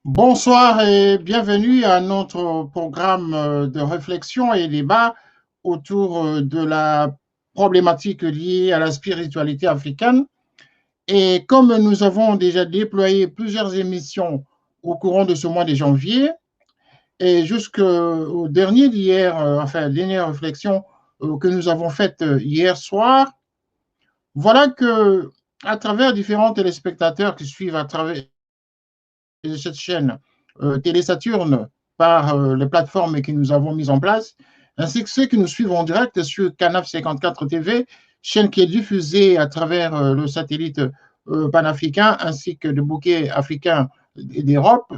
Bonsoir et bienvenue à notre programme de réflexion et débat autour de la problématique liée à la spiritualité africaine. Et comme nous avons déjà déployé plusieurs émissions au courant de ce mois de janvier et jusqu'au dernier d'hier, enfin, dernière réflexion que nous avons faite hier soir, voilà que à travers différents téléspectateurs qui suivent à travers de cette chaîne Télé Saturne par les plateformes que nous avons mises en place, ainsi que ceux qui nous suivent en direct sur Canal 54 TV, chaîne qui est diffusée à travers le satellite panafricain ainsi que le bouquet africain d'Europe.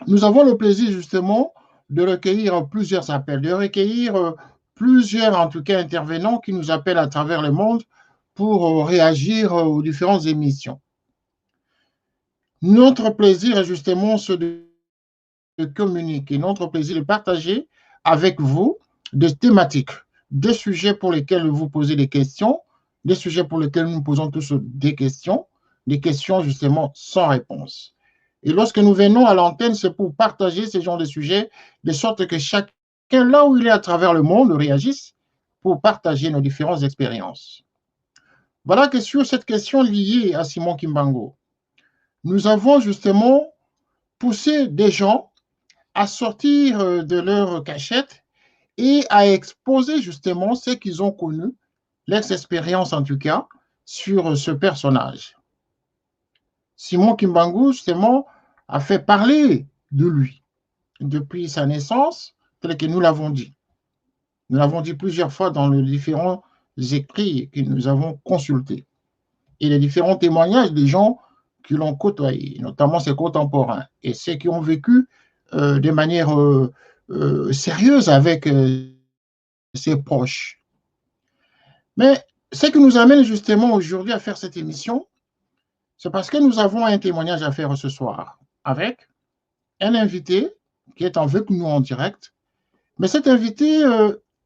Nous avons le plaisir justement de recueillir plusieurs appels, de recueillir plusieurs en tout cas intervenants qui nous appellent à travers le monde pour réagir aux différentes émissions. Notre plaisir est justement ce de communiquer, notre plaisir de partager avec vous des thématiques, des sujets pour lesquels vous posez des questions, des sujets pour lesquels nous posons tous des questions justement sans réponse. Et lorsque nous venons à l'antenne, c'est pour partager ce genre de sujets, de sorte que chacun, là où il est à travers le monde, réagisse pour partager nos différentes expériences. Voilà que sur cette question liée à Simon Kimbangu, nous avons justement poussé des gens à sortir de leur cachette et à exposer justement ce qu'ils ont connu, leurs expériences en tout cas, sur ce personnage. Simon Kimbangu, justement, a fait parler de lui depuis sa naissance, tel que nous l'avons dit. Nous l'avons dit plusieurs fois dans les différents écrits que nous avons consultés et les différents témoignages des gens qui l'ont côtoyé, notamment ses contemporains et ceux qui ont vécu de manière sérieuse avec ses proches. Mais ce qui nous amène justement aujourd'hui à faire cette émission, c'est parce que nous avons un témoignage à faire ce soir avec un invité qui est avec nous en direct. Mais cet invité,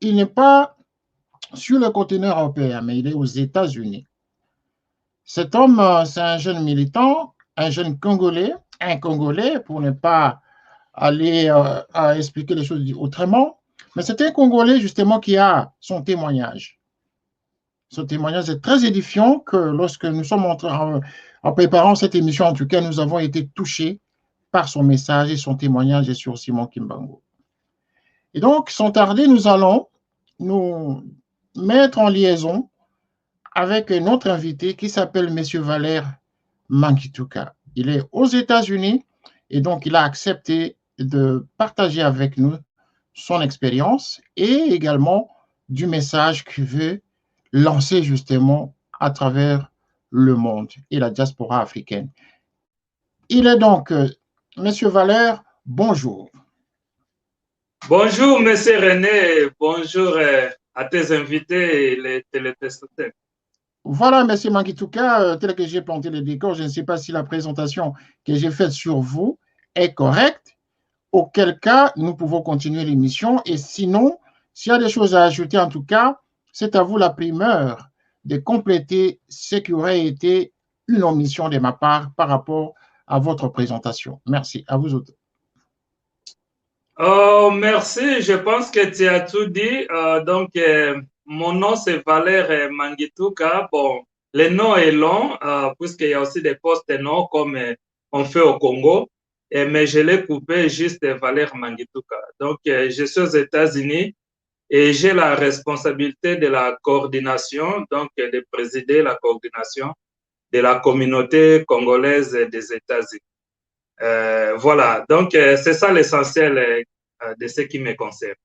il n'est pas sur le continent européen, mais il est aux États-Unis. Cet homme, c'est un jeune militant, un jeune Congolais, un Congolais, pour ne pas aller à expliquer les choses autrement, mais c'est un Congolais justement qui a son témoignage. Ce témoignage est très édifiant que lorsque nous sommes en préparant cette émission, en tout cas, nous avons été touchés par son message et son témoignage sur Simon Kimbangu. Et donc, sans tarder, nous allons nous mettre en liaison avec notre invité qui s'appelle M. Valère Mangituka. Il est aux États-Unis et donc il a accepté de partager avec nous son expérience et également du message qu'il veut lancer justement à travers le monde et la diaspora africaine. Il est donc, Monsieur Valère, bonjour. Bonjour, Monsieur René. Bonjour à tes invités et les téléspectateurs. Voilà, Monsieur Mangituka, tel que j'ai planté le décor, je ne sais pas si la présentation que j'ai faite sur vous est correcte, auquel cas nous pouvons continuer l'émission. Et sinon, s'il y a des choses à ajouter, en tout cas, c'est à vous la primeur de compléter ce qui aurait été une omission de ma part par rapport à votre présentation. Merci. À vous autres. Oh, merci. Je pense que tu as tout dit. Mon nom, c'est Valère Mangituka. Bon, le nom est long, puisqu'il y a aussi des postes noms comme on fait au Congo. Mais je l'ai coupé juste Valère Mangituka. Je suis aux États-Unis et j'ai la responsabilité de la coordination, donc de présider la coordination de la communauté congolaise des États-Unis. Voilà, c'est ça l'essentiel de ce qui me concerne.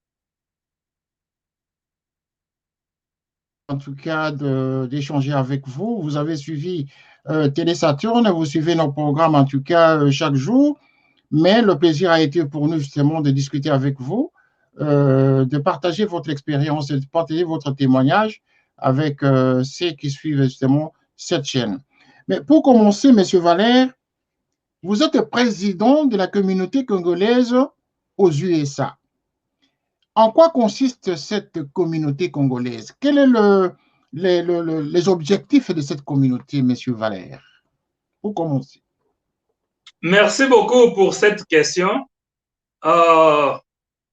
En tout cas, d'échanger avec vous. Vous avez suivi Télé Saturne, vous suivez nos programmes en tout cas chaque jour, mais le plaisir a été pour nous justement de discuter avec vous, de partager votre expérience et de partager votre témoignage avec ceux qui suivent justement cette chaîne. Mais pour commencer, Monsieur Valère, vous êtes président de la communauté congolaise aux USA. En quoi consiste cette communauté congolaise? Quels sont les objectifs de cette communauté, Monsieur Valère? Pour commencer. Merci beaucoup pour cette question.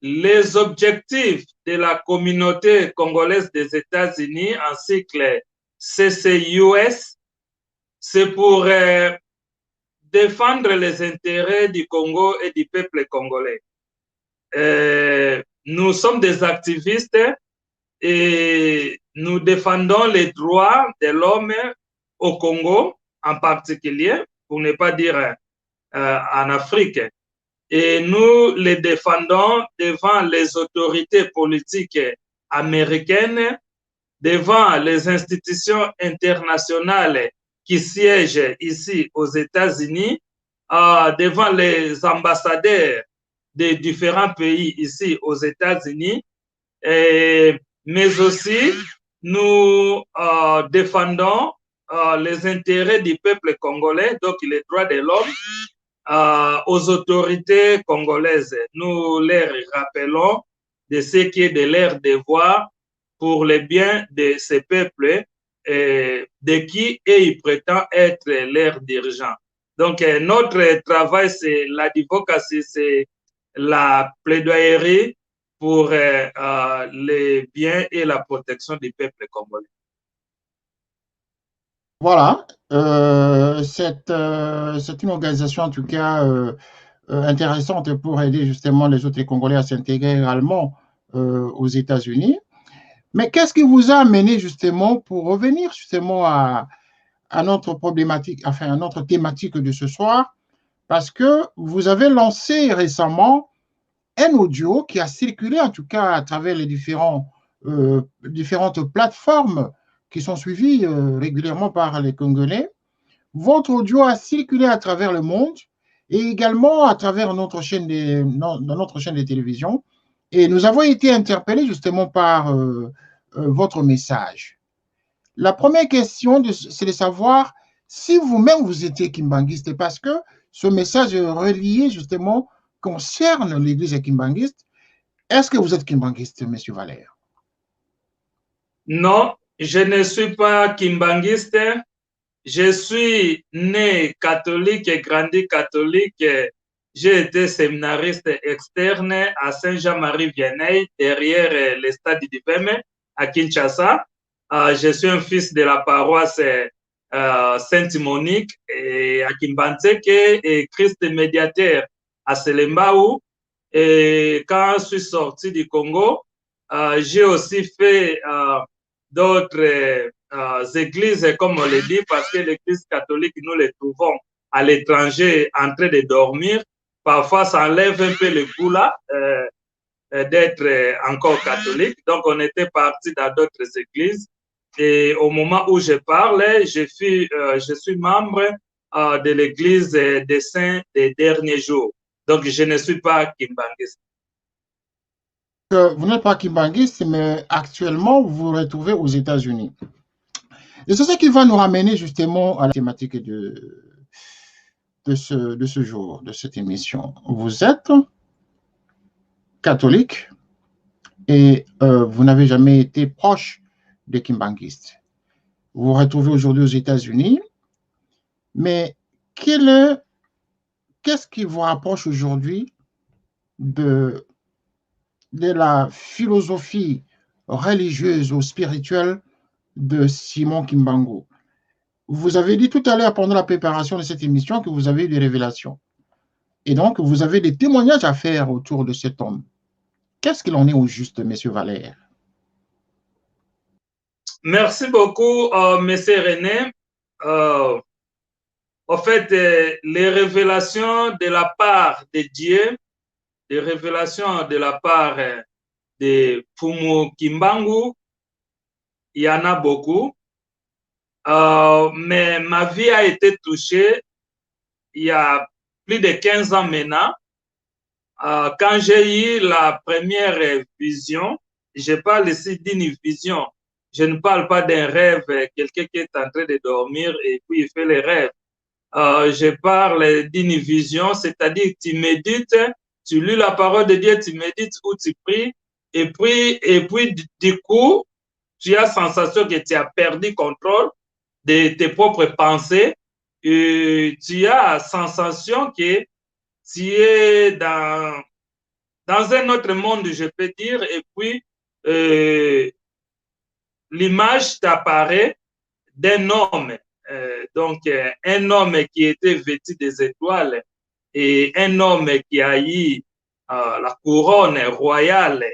Les objectifs de la communauté congolaise des États-Unis en cycle CCUS, c'est pour défendre les intérêts du Congo et du peuple congolais. Nous sommes des activistes et nous défendons les droits de l'homme au Congo en particulier, pour ne pas dire en Afrique. Et nous les défendons devant les autorités politiques américaines, devant les institutions internationales qui siègent ici aux États-Unis, devant les ambassadeurs des différents pays ici aux États-Unis, mais aussi nous défendons les intérêts du peuple congolais, donc les droits de l'homme, aux autorités congolaises. Nous leur rappelons de ce qui est de leur devoir pour le bien de ces peuples de qui ils prétendent être leurs dirigeants. Donc, notre travail, c'est l'advocacy, c'est la plaidoyerie pour les biens et la protection du peuple congolais. Voilà, c'est une organisation en tout cas intéressante pour aider justement les autres Congolais à s'intégrer également aux États-Unis. Mais qu'est-ce qui vous a amené justement pour revenir justement à notre problématique, enfin à notre thématique de ce soir, parce que vous avez lancé récemment un audio qui a circulé en tout cas à travers les différentes plateformes qui sont suivies régulièrement par les Congolais. Votre audio a circulé à travers le monde et également à travers notre chaîne de télévision. Et nous avons été interpellés justement par votre message. La première question, c'est de savoir si vous-même vous étiez kimbanguiste, parce que ce message relié justement concerne l'église kimbanguiste. Est-ce que vous êtes kimbanguiste, M. Valère? Non, je ne suis pas kimbanguiste. Je suis né catholique et grandi catholique. J'ai été séminariste externe à Saint-Jean-Marie-Vianney, derrière le stade du Peme, à Kinshasa. Je suis un fils de la paroisse Sainte-Monique à Kimbantseke et Christ médiateur à Selembao. Et quand je suis sorti du Congo, j'ai aussi fait d'autres églises, comme on le dit, parce que l'église catholique, nous les trouvons à l'étranger en train de dormir. Parfois, ça enlève un peu le goût là d'être encore catholique. Donc, on était parti dans d'autres églises. Et au moment où je parle, je suis membre de l'église des saints des derniers jours. Donc, je ne suis pas kimbanguiste. Vous n'êtes pas kimbanguiste, mais actuellement, vous vous retrouvez aux États-Unis. Et c'est ça qui va nous ramener justement à la thématique de ce jour, de cette émission. Vous êtes catholique et vous n'avez jamais été proche des kimbanguistes. Vous vous retrouvez aujourd'hui aux États-Unis, mais qu'est-ce qui vous rapproche aujourd'hui de la philosophie religieuse ou spirituelle de Simon Kimbangu? Vous avez dit tout à l'heure pendant la préparation de cette émission que vous avez eu des révélations. Et donc, vous avez des témoignages à faire autour de cet homme. Qu'est-ce qu'il en est au juste, M. Valère? Merci beaucoup, M. René. En fait, les révélations de la part de Dieu, les révélations de la part de Fumu Kimbangu, il y en a beaucoup. Mais ma vie a été touchée il y a plus de 15 ans maintenant. Quand j'ai eu la première vision, je parle ici d'une vision. Je ne parle pas d'un rêve, quelqu'un qui est en train de dormir et puis il fait les rêves. Je parle d'une vision, c'est-à-dire tu médites, tu lis la parole de Dieu, tu médites ou tu pries, et puis du coup, tu as la sensation que tu as perdu contrôle de tes propres pensées et tu as la sensation que tu es dans un autre monde, je peux dire, et puis l'image t'apparaît d'un homme. Donc, un homme qui était vêtu des étoiles et un homme qui a eu la couronne royale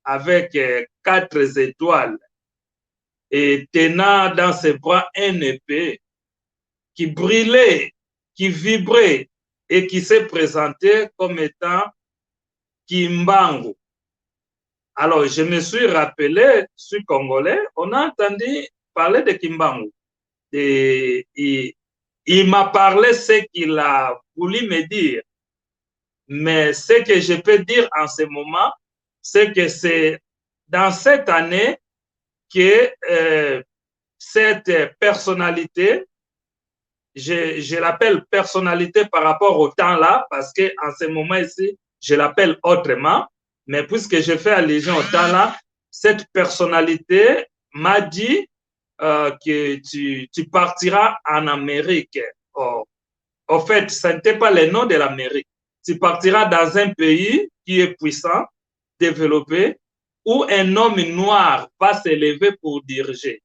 avec 4 étoiles et tenant dans ses bras un épée qui brillait, qui vibrait et qui s'est présenté comme étant Kimbangu. Alors, je me suis rappelé, je suis congolais, on a entendu parler de Kimbangu. Et il m'a parlé ce qu'il a voulu me dire. Mais ce que je peux dire en ce moment, c'est que c'est dans cette année que cette personnalité, je l'appelle personnalité par rapport au temps là, parce qu'en ce moment ici, je l'appelle autrement, mais puisque je fais allusion au temps là, cette personnalité m'a dit que tu partiras en Amérique. Oh, en fait, ce n'était pas le nom de l'Amérique. Tu partiras dans un pays qui est puissant, développé, où un homme noir va s'élever pour diriger.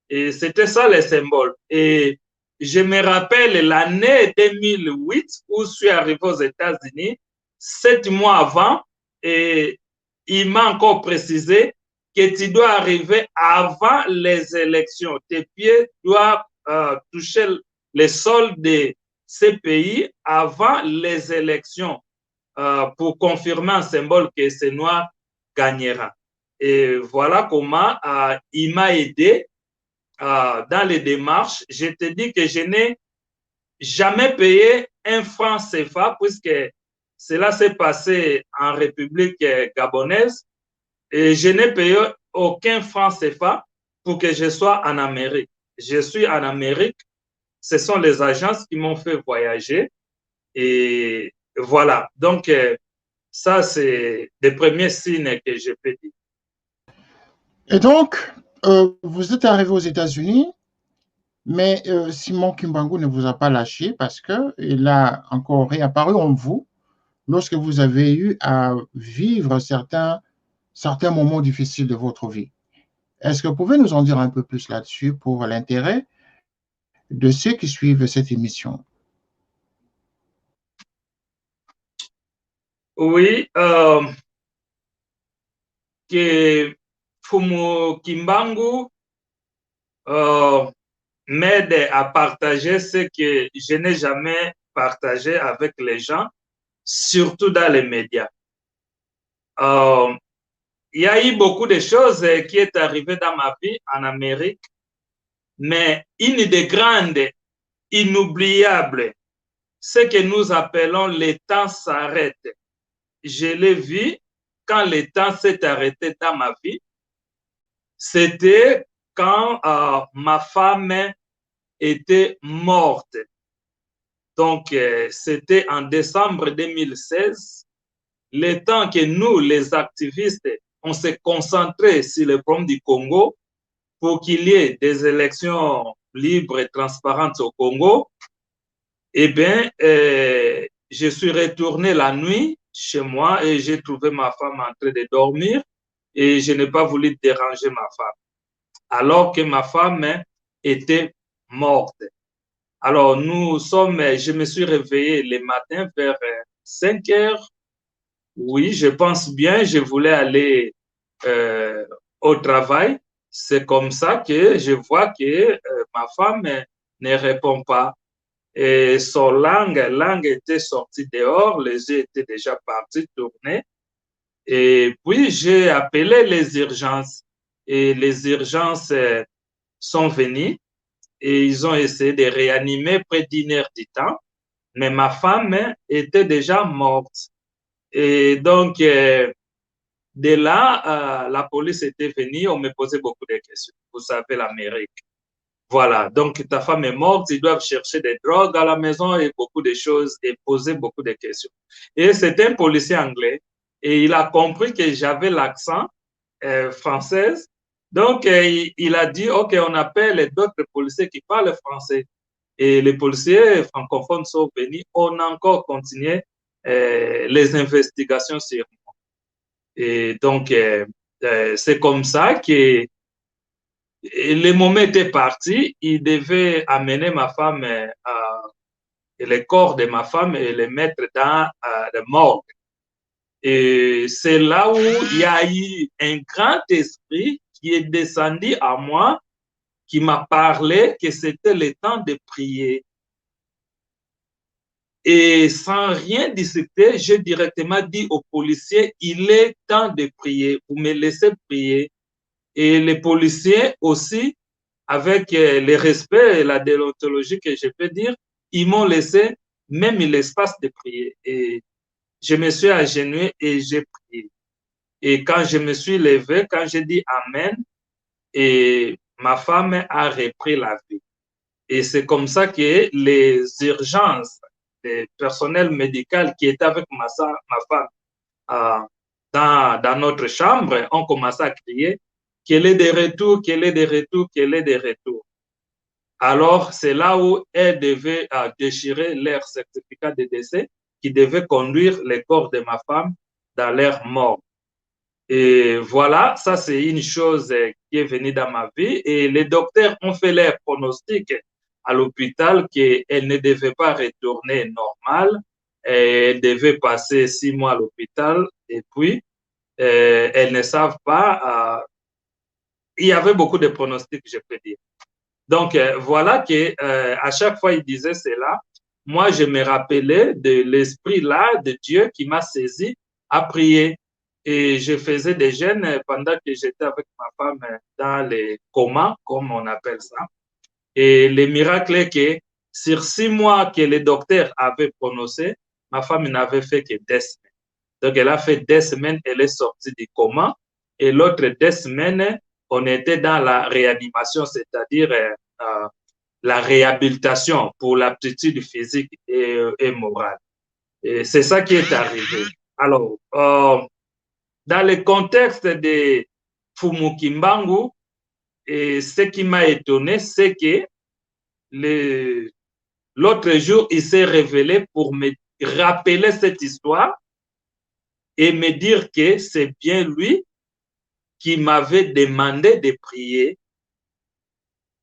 Et c'était ça le symbole. Et je me rappelle l'année 2008 où je suis arrivé aux États-Unis, 7 mois avant, et il m'a encore précisé que tu dois arriver avant les élections. Tes pieds doivent toucher les sols de ces pays avant les élections pour confirmer un symbole que ce noir gagnera. Et voilà comment il m'a aidé dans les démarches. Je te dis que je n'ai jamais payé un franc CFA puisque cela s'est passé en République gabonaise et je n'ai payé aucun franc CFA pour que je sois en Amérique. Je suis en Amérique. Ce sont les agences qui m'ont fait voyager et voilà. Donc, ça, c'est les premiers signes que je peux dire. Et donc, vous êtes arrivé aux États-Unis, mais Simon Kimbangu ne vous a pas lâché parce qu'il a encore réapparu en vous lorsque vous avez eu à vivre certains moments difficiles de votre vie. Est-ce que vous pouvez nous en dire un peu plus là-dessus pour l'intérêt de ceux qui suivent cette émission? Oui, que Fumu Kimbangu m'aide à partager ce que je n'ai jamais partagé avec les gens, surtout dans les médias. Il y a eu beaucoup de choses qui est arrivé dans ma vie en Amérique, mais une des grandes, inoubliables, ce que nous appelons le temps s'arrête. Je l'ai vu quand le temps s'est arrêté dans ma vie. C'était quand ma femme était morte. Donc, c'était en décembre 2016. Le temps que nous, les activistes, on s'est concentré sur le problème du Congo pour qu'il y ait des élections libres et transparentes au Congo, eh bien, je suis retourné la nuit chez moi et j'ai trouvé ma femme en train de dormir et je n'ai pas voulu déranger ma femme, alors que ma femme était morte. Alors, je me suis réveillé le matin vers 5 heures. Oui, je pense bien, je voulais aller au travail. C'est comme ça que je vois que ma femme ne répond pas. Et son langue était sortie dehors, les yeux étaient déjà partis tourner. Et puis, j'ai appelé les urgences. Et les urgences sont venues et ils ont essayé de réanimer près d'1 heure du temps. Mais ma femme était déjà morte. Et donc, de là, la police était venue, on me posait beaucoup de questions. Vous savez, l'Amérique. Voilà, donc ta femme est morte, ils doivent chercher des drogues à la maison et beaucoup de choses et poser beaucoup de questions. Et c'est un policier anglais et il a compris que j'avais l'accent français. Donc, il a dit, OK, on appelle d'autres policiers qui parlent français. Et les policiers francophones sont venus, on a encore continué les investigations sur moi. Et donc, c'est comme ça que le moment était parti, il devait amener ma femme, le corps de ma femme et le mettre dans le morgue. Et c'est là où il y a eu un grand esprit qui est descendu à moi, qui m'a parlé que c'était le temps de prier. Et sans rien discuter, j'ai directement dit aux policiers, il est temps de prier, vous me laissez prier. Et les policiers aussi, avec le respect et la déontologie que je peux dire, ils m'ont laissé même l'espace de prier. Et je me suis agenouillé et j'ai prié. Et quand je me suis levé, quand j'ai dit Amen, et ma femme a repris la vie. Et c'est comme ça que les urgences, les personnels médicaux qui étaient avec ma femme dans notre chambre ont commencé à crier qu'elle est de retour, qu'elle est de retour, qu'elle est de retour. Alors, c'est là où elles devaient déchirer leur certificat de décès qui devait conduire le corps de ma femme dans leur mort. Et voilà, ça c'est une chose qui est venue dans ma vie. Et les docteurs ont fait leur pronostic à l'hôpital qu'elle ne devait pas retourner normale. Elle devait passer 6 mois à l'hôpital et puis elles ne savent pas. Il y avait beaucoup de pronostics, je peux dire. Donc voilà que à chaque fois il disait cela, moi je me rappelais de l'esprit là de Dieu qui m'a saisi à prier. Et je faisais des jeûnes pendant que j'étais avec ma femme dans les comas, comme on appelle ça. Et le miracle est que sur 6 mois que les docteurs avaient prononcé, ma femme n'avait fait que 2 semaines. Donc, elle a fait 2 semaines, elle est sortie du coma. Et l'autre 2 semaines, on était dans la réanimation, c'est-à-dire la réhabilitation pour l'aptitude physique et morale. Et c'est ça qui est arrivé. Alors, dans le contexte de Fumu Kimbangu, et ce qui m'a étonné, c'est que l'autre jour, il s'est révélé pour me rappeler cette histoire et me dire que c'est bien lui qui m'avait demandé de prier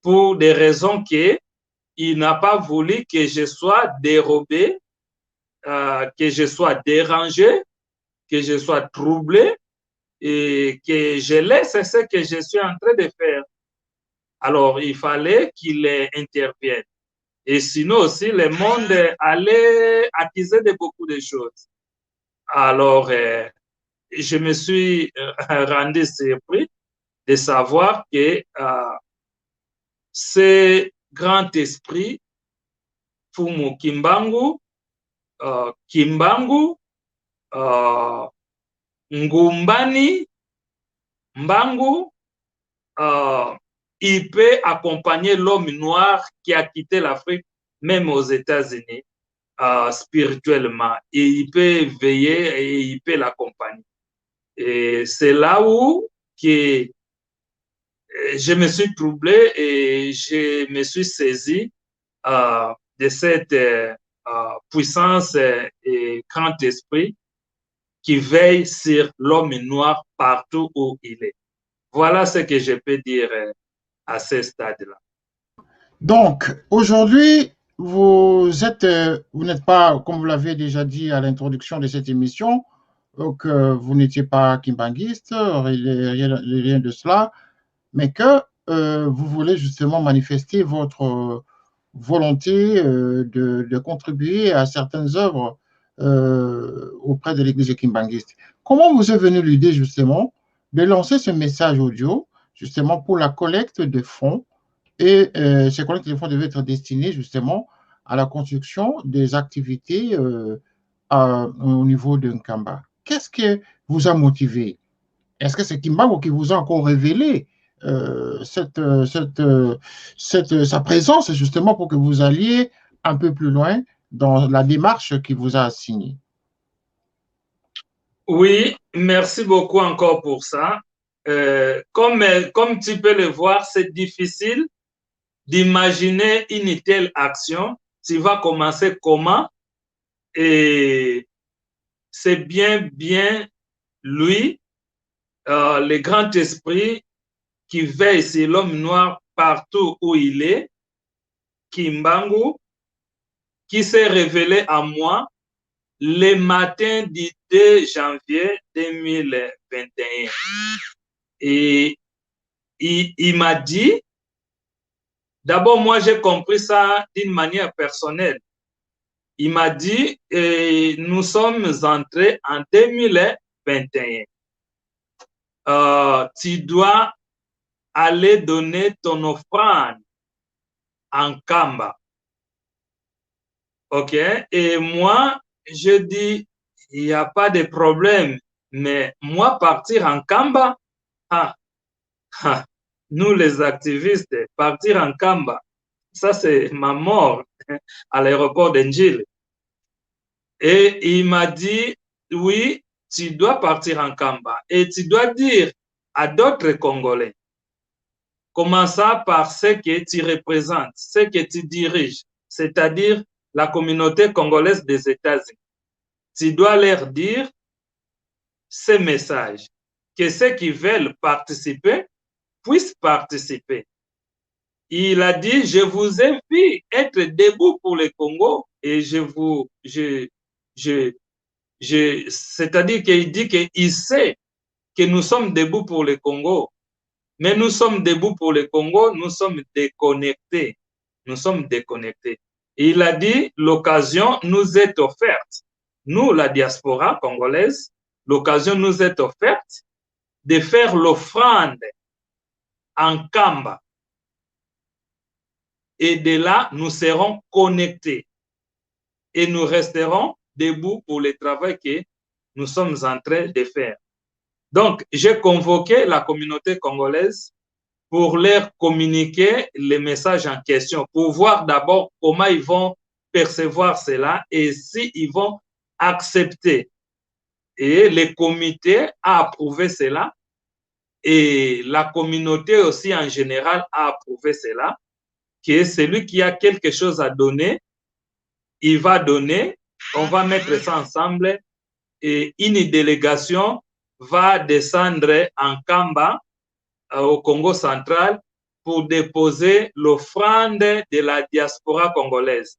pour des raisons qu'il n'a pas voulu que je sois dérobé, que je sois dérangé, que je sois troublé et que je laisse ce que je suis en train de faire. Alors, il fallait qu'il intervienne. Et sinon aussi, le monde allait accuser de beaucoup de choses. Alors, je me suis rendu surpris de savoir que ce grand esprit, Fumu Kimbangu, Kimbangu, Ngumbani, Mbangu, il peut accompagner l'homme noir qui a quitté l'Afrique, même aux États-Unis, spirituellement. Et il peut veiller et il peut l'accompagner. Et c'est là où que je me suis troublé et je me suis saisi de cette puissance et grand esprit qui veille sur l'homme noir partout où il est. Voilà ce que je peux dire à ce stade-là. Donc, aujourd'hui, vous n'êtes pas, comme vous l'avez déjà dit à l'introduction de cette émission, que vous n'étiez pas kimbanguiste, rien de cela, mais que vous voulez justement manifester votre volonté de contribuer à certaines œuvres auprès de l'Église kimbanguiste. Comment vous est venue l'idée justement de lancer ce message audio justement pour la collecte de fonds et ces collectes de fonds devaient être destinées justement à la construction des activités au niveau de Nkamba. Qu'est-ce qui vous a motivé? Est-ce que c'est Kimbangu qui vous a encore révélé sa présence justement pour que vous alliez un peu plus loin dans la démarche qui vous a assignée? Oui, merci beaucoup encore pour ça. Comme tu peux le voir, c'est difficile d'imaginer une telle action, tu vas commencer comment, et c'est bien lui, le grand esprit qui veille sur l'homme noir partout où il est, Kimbangu, qui s'est révélé à moi le matin du 2 janvier 2021. Et il m'a dit, d'abord moi j'ai compris ça d'une manière personnelle. Il m'a dit, nous sommes entrés en 2021. Tu dois aller donner ton offrande en Kamba. OK? Et moi, je dis, il n'y a pas de problème. Mais moi, partir en Kamba, nous les activistes, partir en Kamba, ça c'est ma mort à l'aéroport d'Enjil. Et il m'a dit, oui, tu dois partir en Kamba et tu dois dire à d'autres Congolais, commençant par ce que tu représentes, ce que tu diriges, c'est-à-dire la communauté congolaise des États-Unis. Tu dois leur dire ces messages, que ceux qui veulent participer puissent participer. Il a dit, je vous invite à être debout pour le Congo et c'est-à-dire qu'il dit qu'il sait que nous sommes debout pour le Congo, mais nous sommes debout pour le Congo, nous sommes déconnectés. Nous sommes déconnectés. Et il a dit, l'occasion nous est offerte. Nous, la diaspora congolaise, l'occasion nous est offerte de faire l'offrande en Kamba. Et de là, nous serons connectés. Et nous resterons debout pour le travail que nous sommes en train de faire. Donc, j'ai convoqué la communauté congolaise pour leur communiquer les messages en question, pour voir d'abord comment ils vont percevoir cela et s'ils vont accepter. Et le comité a approuvé cela et la communauté aussi en général a approuvé cela, que celui qui a quelque chose à donner, il va donner, on va mettre ça ensemble et une délégation va descendre en Kamba, au Congo central, pour déposer l'offrande de la diaspora congolaise.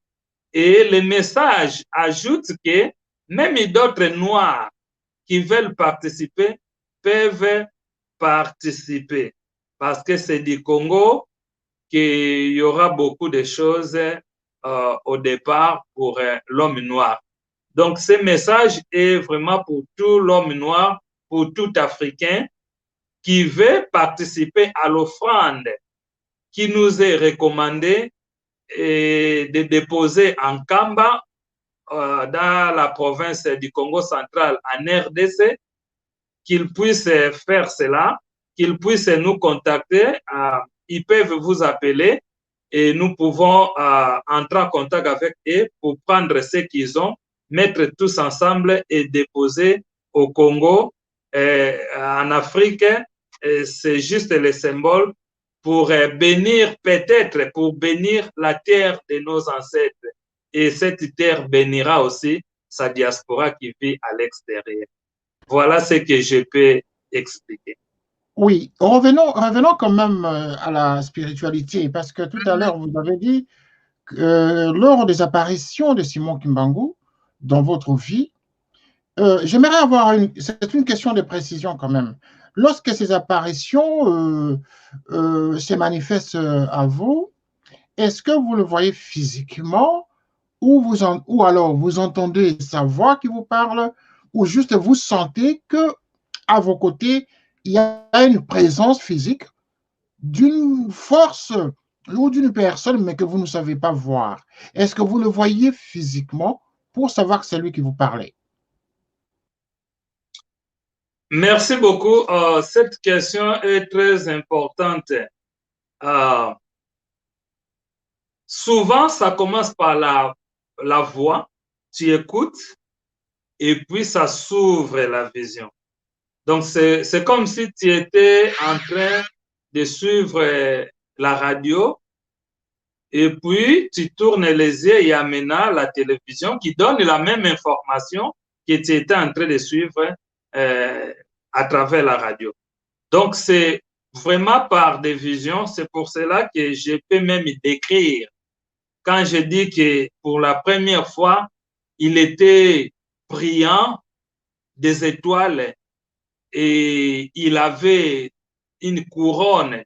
Et le message ajoute que même d'autres Noirs qui veulent participer peuvent participer. Parce que c'est du Congo qu'il y aura beaucoup de choses au départ pour l'homme noir. Donc, ce message est vraiment pour tout l'homme noir, pour tout Africain qui veut participer à l'offrande qui nous est recommandée de déposer en Kamba, dans la province du Congo central, en RDC, qu'ils puissent faire cela, qu'ils puissent nous contacter. Ils peuvent vous appeler et nous pouvons entrer en contact avec eux pour prendre ce qu'ils ont, mettre tous ensemble et déposer au Congo, en Afrique. C'est juste le symbole pour bénir, peut-être pour bénir la terre de nos ancêtres. Et cette terre bénira aussi sa diaspora qui vit à l'extérieur. Voilà ce que je peux expliquer. Oui, revenons quand même à la spiritualité, parce que tout à l'heure, vous avez dit que lors des apparitions de Simon Kimbangu dans votre vie, j'aimerais avoir c'est une question de précision quand même. Lorsque ces apparitions se manifestent à vous, est-ce que vous le voyez physiquement ou alors vous entendez sa voix qui vous parle ou juste vous sentez que à vos côtés, il y a une présence physique d'une force ou d'une personne, mais que vous ne savez pas voir. Est-ce que vous le voyez physiquement pour savoir que c'est lui qui vous parlait? Merci beaucoup. Cette question est très importante. Souvent, ça commence par la voix, tu écoutes, et puis ça s'ouvre la vision. Donc, c'est comme si tu étais en train de suivre la radio et puis tu tournes les yeux, il y a maintenant la télévision qui donne la même information que tu étais en train de suivre à travers la radio. Donc, c'est vraiment par des visions, c'est pour cela que je peux même décrire. Quand je dis que pour la première fois, il était brillant des étoiles et il avait une couronne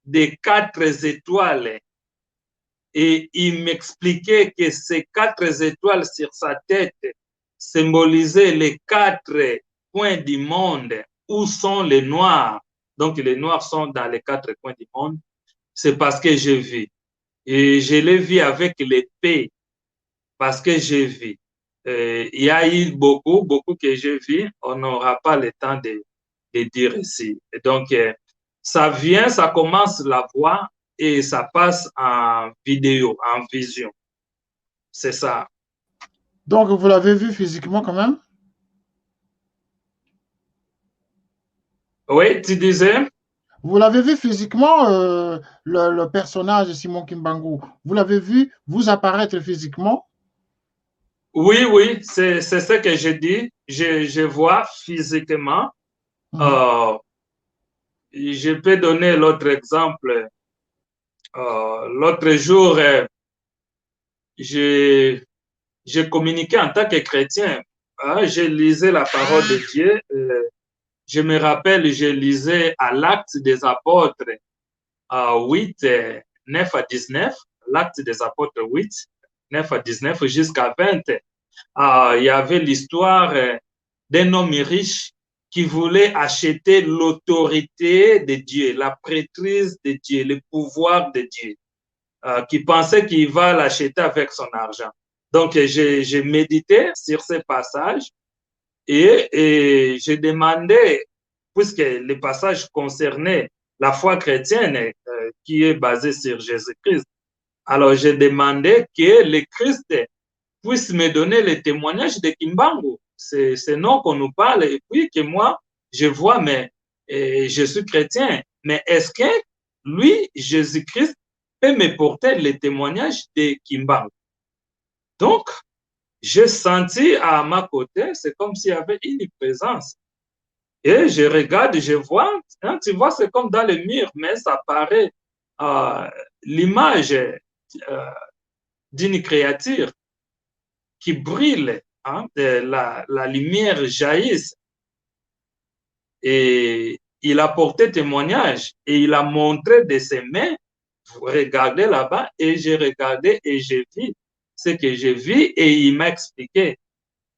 de 4 étoiles et il m'expliquait que ces 4 étoiles sur sa tête symbolisaient les 4 coins du monde où sont les Noirs. Donc les Noirs sont dans les 4 coins du monde. C'est parce que j'ai vu. Et je l'ai vu avec l'épée parce que j'ai vu. Il y a eu beaucoup que j'ai vu. On n'aura pas le temps de dire ici. Et donc, ça vient, ça commence la voix et ça passe en vidéo, en vision. C'est ça. Donc, vous l'avez vu physiquement quand même? Oui, tu disais? Vous l'avez vu physiquement, le personnage de Simon Kimbangu. Vous l'avez vu vous apparaître physiquement? Oui, c'est ce que je dis. Je vois physiquement. Je peux donner l'autre exemple. L'autre jour, je communiquais en tant que chrétien. Je lisais la parole de Dieu. Je me rappelle, je lisais à l'Acte des Apôtres 8, 9 à 19, l'Acte des Apôtres 8, 9 à 19 jusqu'à 20. Il y avait l'histoire d'un homme riche qui voulait acheter l'autorité de Dieu, la prêtrise de Dieu, le pouvoir de Dieu, qui pensait qu'il va l'acheter avec son argent. Donc, j'ai médité sur ces passages et je demandais, puisque les passages concernaient la foi chrétienne qui est basée sur Jésus-Christ, alors j'ai demandé que le Christ puisse me donner le témoignage de Kimbangu. C'est ce nom qu'on nous parle et puis que moi, je vois, mais je suis chrétien. Mais est-ce que lui, Jésus-Christ, peut me porter le témoignage de Kimbangu? Donc, j'ai senti à ma côté, c'est comme s'il y avait une présence. Et je regarde, je vois, hein, tu vois, c'est comme dans le mur, mais ça paraît l'image d'une créature qui brille, hein, la lumière jaillisse. Et il a porté témoignage et il a montré de ses mains, regardez là-bas, et j'ai regardé et j'ai vu ce que j'ai vu et il m'a expliqué.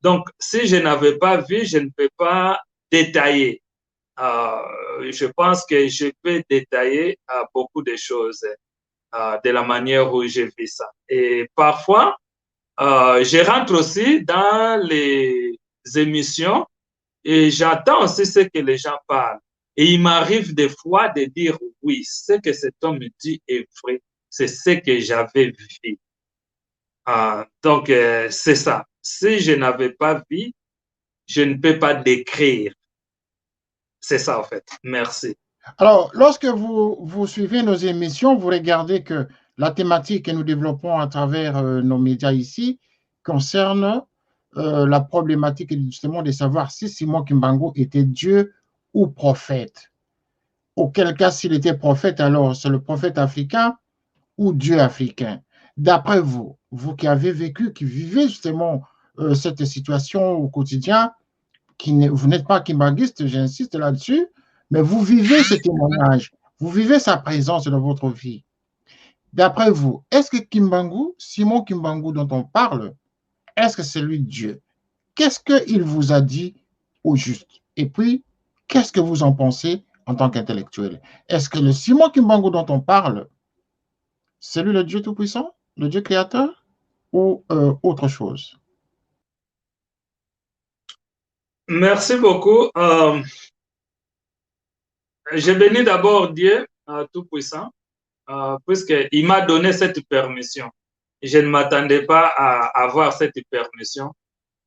Donc, si je n'avais pas vu, je ne peux pas détailler. Je pense que je peux détailler beaucoup de choses de la manière où j'ai vu ça. Et parfois, je rentre aussi dans les émissions et j'entends aussi ce que les gens parlent. Et il m'arrive des fois de dire oui, ce que cet homme dit est vrai, c'est ce que j'avais vu. Donc, c'est ça. Si je n'avais pas vu, je ne peux pas décrire. C'est ça, en fait. Merci. Alors, lorsque vous suivez nos émissions, vous regardez que la thématique que nous développons à travers nos médias ici concerne la problématique justement de savoir si Simon Kimbangu était Dieu ou prophète. Auquel cas, s'il était prophète, alors c'est le prophète africain ou Dieu africain. D'après vous, vous qui avez vécu, qui vivez justement cette situation au quotidien, vous n'êtes pas kimbanguiste, j'insiste là-dessus, mais vous vivez ce témoignage, vous vivez sa présence dans votre vie. D'après vous, est-ce que Kimbangu, Simon Kimbangu dont on parle, est-ce que c'est lui Dieu? Qu'est-ce qu'il vous a dit au juste? Et puis, qu'est-ce que vous en pensez en tant qu'intellectuel? Est-ce que le Simon Kimbangu dont on parle, c'est lui le Dieu Tout-Puissant, le Dieu créateur, ou autre chose? Merci beaucoup. Je bénis d'abord Dieu Tout-Puissant, puisqu'il m'a donné cette permission. Je ne m'attendais pas à avoir cette permission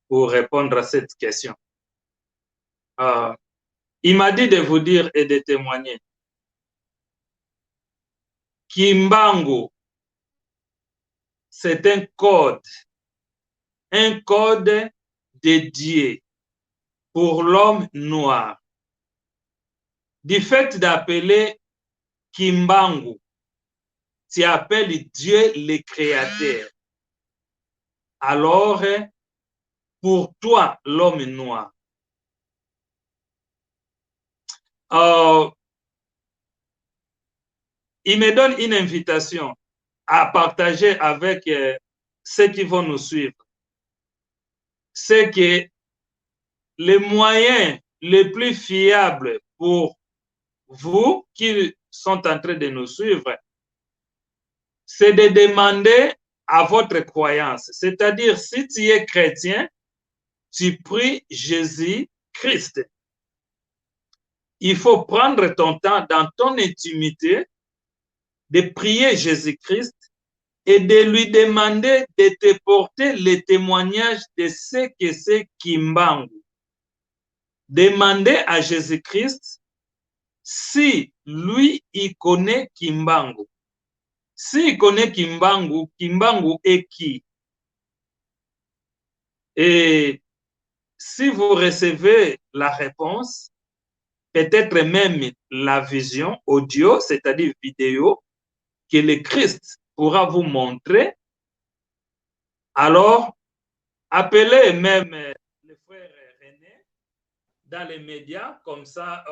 pour répondre à cette question. Il m'a dit de vous dire et de témoigner. Kimbangu c'est un code dédié pour l'homme noir. Du fait d'appeler Kimbangu, tu appelles Dieu le Créateur. Alors, pour toi, l'homme noir, il me donne une invitation à partager avec ceux qui vont nous suivre. C'est que les moyens les plus fiables pour vous qui sont en train de nous suivre, c'est de demander à votre croyance. C'est-à-dire, si tu es chrétien, tu pries Jésus-Christ. Il faut prendre ton temps dans ton intimité de prier Jésus-Christ et de lui demander de te porter le témoignage de ce que c'est Kimbangu. Demandez à Jésus-Christ si lui, il connaît Kimbangu. S'il connaît Kimbangu, Kimbangu est qui? Et si vous recevez la réponse, peut-être même la vision audio, c'est-à-dire vidéo, que le Christ pourra vous montrer, alors appelez même le frère René dans les médias, comme ça,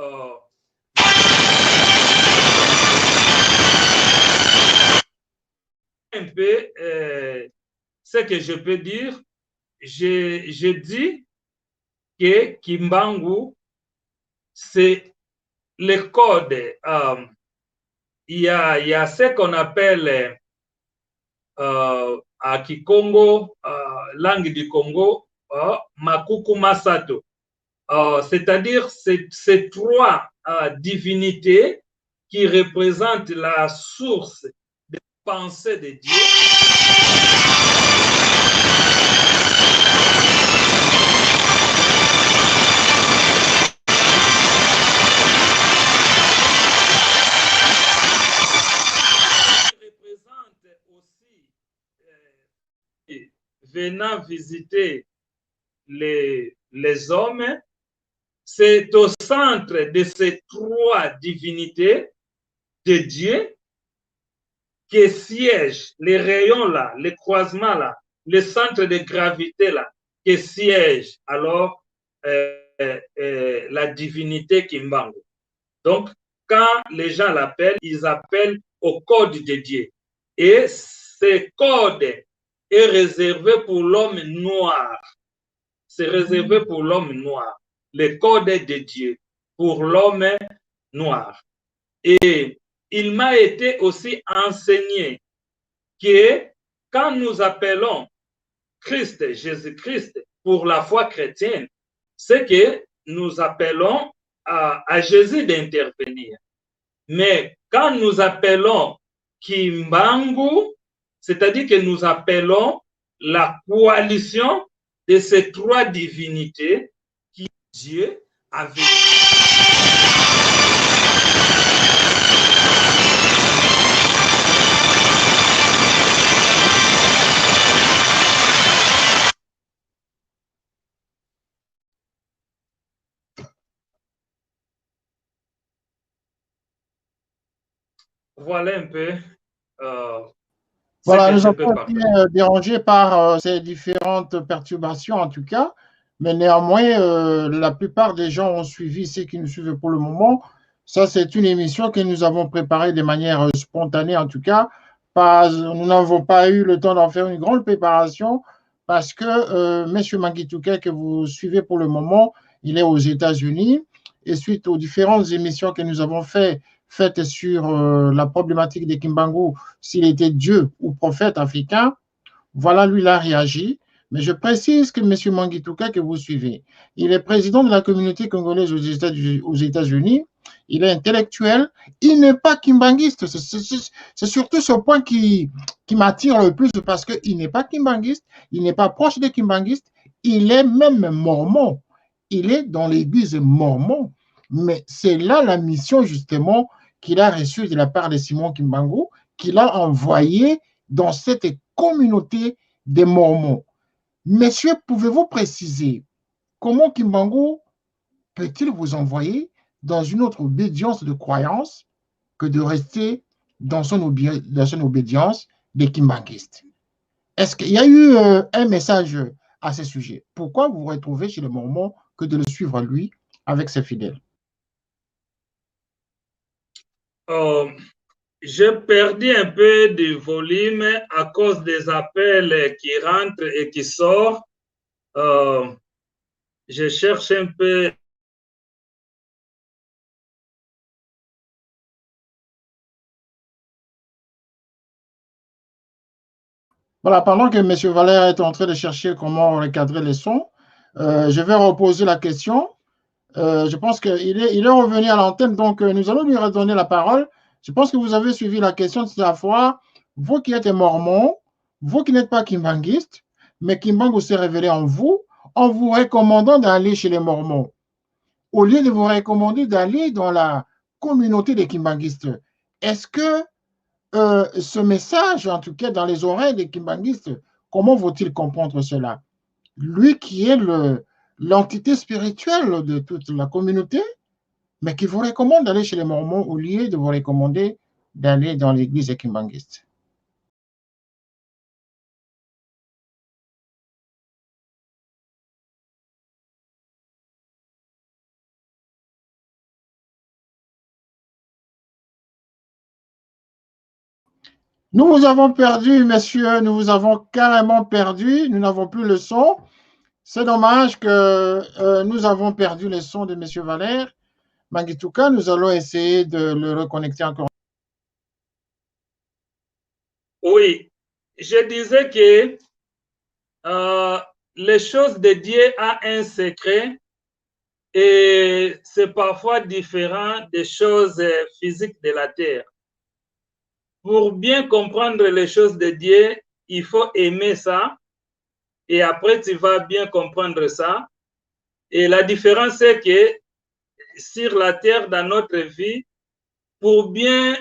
un peu ce que je peux dire. Je dis que Kimbangu, c'est le code. Il y a ce qu'on appelle à Kikongo, langue du Congo, Makuku Masato. C'est-à-dire ces trois divinités qui représentent la source des pensées de Dieu. Venant visiter les hommes, c'est au centre de ces trois divinités de Dieu que siègent les rayons là, les croisements là, le centre de gravité là, que siège alors la divinité Kimbangu. Donc, quand les gens l'appellent, ils appellent au code de Dieu. Et ce code est réservé pour l'homme noir. C'est réservé pour l'homme noir. Le code de Dieu pour l'homme noir. Et il m'a été aussi enseigné que quand nous appelons Christ, Jésus-Christ, pour la foi chrétienne, c'est que nous appelons à Jésus d'intervenir. Mais quand nous appelons Kimbangu, c'est-à-dire que nous appelons la coalition de ces trois divinités qui Dieu avait. Voilà un peu. Voilà, nous avons été dérangés par ces différentes perturbations en tout cas, mais néanmoins, la plupart des gens ont suivi, ceux qui nous suivent pour le moment. Ça, c'est une émission que nous avons préparée de manière spontanée en tout cas. Nous n'avons pas eu le temps d'en faire une grande préparation parce que M. Mangituka, que vous suivez pour le moment, il est aux États-Unis et suite aux différentes émissions que nous avons faites sur la problématique de Kimbangu, s'il était Dieu ou prophète africain, voilà, lui, il a réagi. Mais je précise que M. Mangituka, que vous suivez, il est président de la communauté congolaise aux États-Unis, il est intellectuel, il n'est pas kimbanguiste. C'est surtout ce point qui m'attire le plus parce qu'il n'est pas kimbanguiste, il n'est pas proche des kimbanguistes, il est même mormon. Il est dans l'église mormon. Mais c'est là la mission, justement, qu'il a reçue de la part de Simon Kimbangu, qu'il a envoyé dans cette communauté des Mormons. Messieurs, pouvez-vous préciser comment Kimbangu peut-il vous envoyer dans une autre obédience de croyance que de rester dans son obédience des kimbanguistes? Est-ce qu'il y a eu un message à ce sujet? Pourquoi vous vous retrouvez chez les Mormons que de le suivre lui avec ses fidèles? J'ai perdu un peu de volume à cause des appels qui rentrent et qui sortent. Je cherche un peu. Voilà, pendant que M. Valère est en train de chercher comment recadrer les sons, je vais reposer la question. Je pense qu'il est revenu à l'antenne, donc nous allons lui redonner la parole. Je pense que vous avez suivi la question de la fois. Vous qui êtes mormon, vous qui n'êtes pas kimbanguiste, mais Kimbangu s'est révélé en vous recommandant d'aller chez les mormons. Au lieu de vous recommander d'aller dans la communauté des kimbanguistes, est-ce que ce message, en tout cas dans les oreilles des kimbanguistes, comment vaut-il comprendre cela? Lui qui est l'entité spirituelle de toute la communauté, mais qui vous recommande d'aller chez les Mormons au lieu de vous recommander d'aller dans l'église kimbanguiste. Nous vous avons perdu, messieurs, nous vous avons carrément perdu, nous n'avons plus le son. C'est dommage que nous avons perdu le son de M. Valère Mangituka. Nous allons essayer de le reconnecter encore. Oui, je disais que les choses de Dieu ont un secret et c'est parfois différent des choses physiques de la terre. Pour bien comprendre les choses de Dieu, il faut aimer ça et après tu vas bien comprendre ça. Et la différence c'est que sur la terre, dans notre vie, pour bien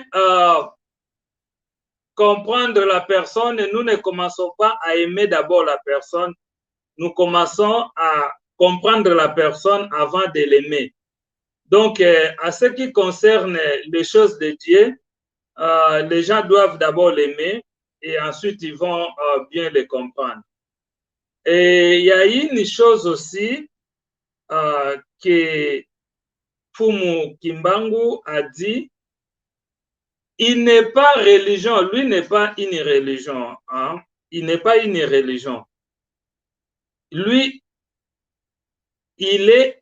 comprendre la personne, nous ne commençons pas à aimer d'abord la personne, nous commençons à comprendre la personne avant de l'aimer. Donc, à ce qui concerne les choses de Dieu, les gens doivent d'abord l'aimer et ensuite ils vont bien les comprendre. Et il y a une chose aussi que Fumu Kimbangu a dit, il n'est pas religion, lui n'est pas une religion, hein? Il n'est pas une religion. Lui, il est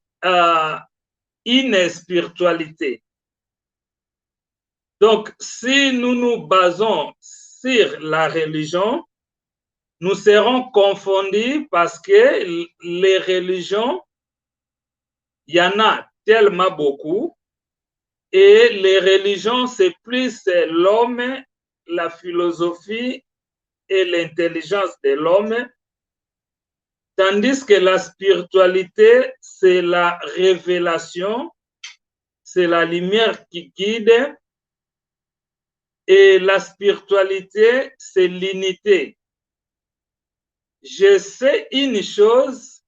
une spiritualité. Donc, si nous nous basons sur la religion, nous serons confondus parce que les religions, il y en a tellement beaucoup, et les religions, c'est plus l'homme, la philosophie et l'intelligence de l'homme, tandis que la spiritualité, c'est la révélation, c'est la lumière qui guide, et la spiritualité, c'est l'unité. Je sais une chose,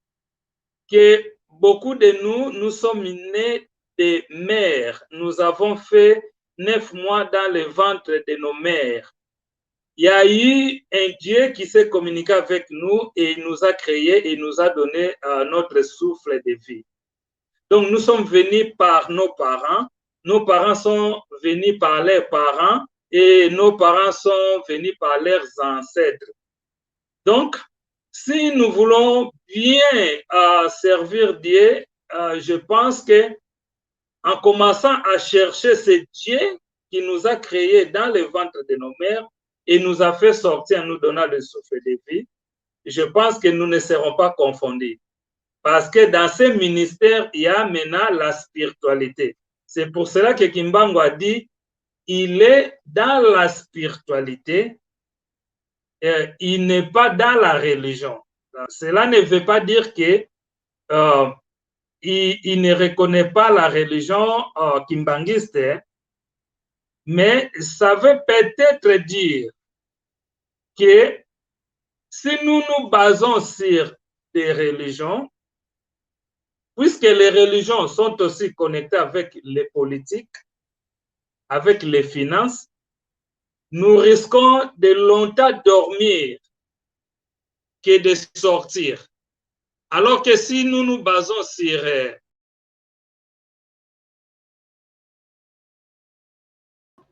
que beaucoup de nous, nous sommes nés de mères. Nous avons fait 9 mois dans le ventre de nos mères. Il y a eu un Dieu qui s'est communiqué avec nous et il nous a créés et nous a donné notre souffle de vie. Donc, nous sommes venus par nos parents sont venus par leurs parents et nos parents sont venus par leurs ancêtres. Donc, si nous voulons bien servir Dieu, je pense que en commençant à chercher ce Dieu qui nous a créés dans le ventre de nos mères et nous a fait sortir en nous donnant le souffle de vie, je pense que nous ne serons pas confondus. Parce que dans ces ministères, il y a maintenant la spiritualité. C'est pour cela que Kimbangu a dit, il est dans la spiritualité, il n'est pas dans la religion. Cela ne veut pas dire que il ne reconnaît pas la religion kimbanguiste, mais ça veut peut-être dire que si nous nous basons sur des religions, puisque les religions sont aussi connectées avec les politiques, avec les finances, nous risquons de longtemps dormir que de sortir. Alors que si nous nous basons sur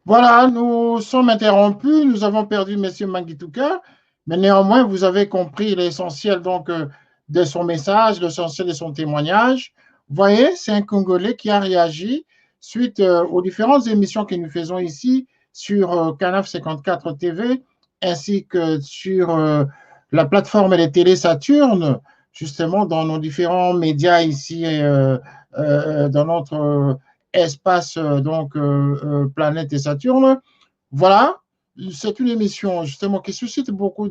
Voilà, nous sommes interrompus, nous avons perdu M. Mangituka, mais néanmoins, vous avez compris l'essentiel donc de son message, l'essentiel de son témoignage. Vous voyez, c'est un Congolais qui a réagi suite aux différentes émissions que nous faisons ici sur Canal 54 TV, ainsi que sur la plateforme des télé Saturne, justement dans nos différents médias ici dans notre espace, donc planète et Saturne. Voilà, c'est une émission justement qui suscite beaucoup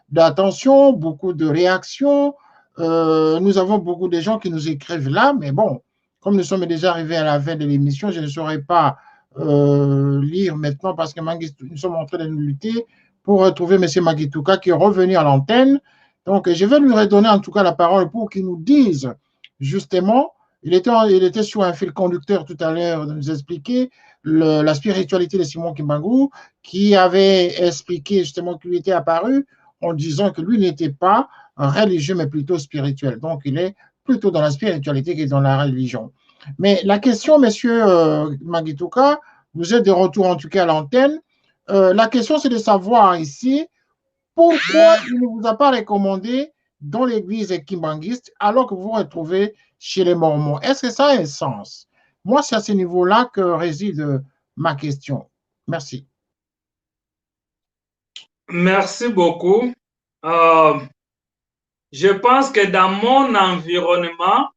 d'attention, beaucoup de réactions. Nous avons beaucoup de gens qui nous écrivent là, mais bon, comme nous sommes déjà arrivés à la fin de l'émission, je ne saurais pas lire maintenant parce que nous sommes en train de nous lutter pour retrouver M. Magituka qui est revenu à l'antenne. Donc, je vais lui redonner en tout cas la parole pour qu'il nous dise justement il était sur un fil conducteur tout à l'heure de nous expliquer la spiritualité de Simon Kimbangu, qui avait expliqué justement qu'il était apparu en disant que lui n'était pas religieux, mais plutôt spirituel. Donc, il est plutôt dans la spiritualité que dans la religion. Mais la question, monsieur Magituka, vous êtes de retour en tout cas à l'antenne. La question, c'est de savoir ici pourquoi il ne vous a pas recommandé dans l'église kimbanguiste alors que vous vous retrouvez chez les Mormons. Est-ce que ça a un sens? Moi, c'est à ce niveau-là que réside ma question. Merci. Merci beaucoup. Je pense que dans mon environnement,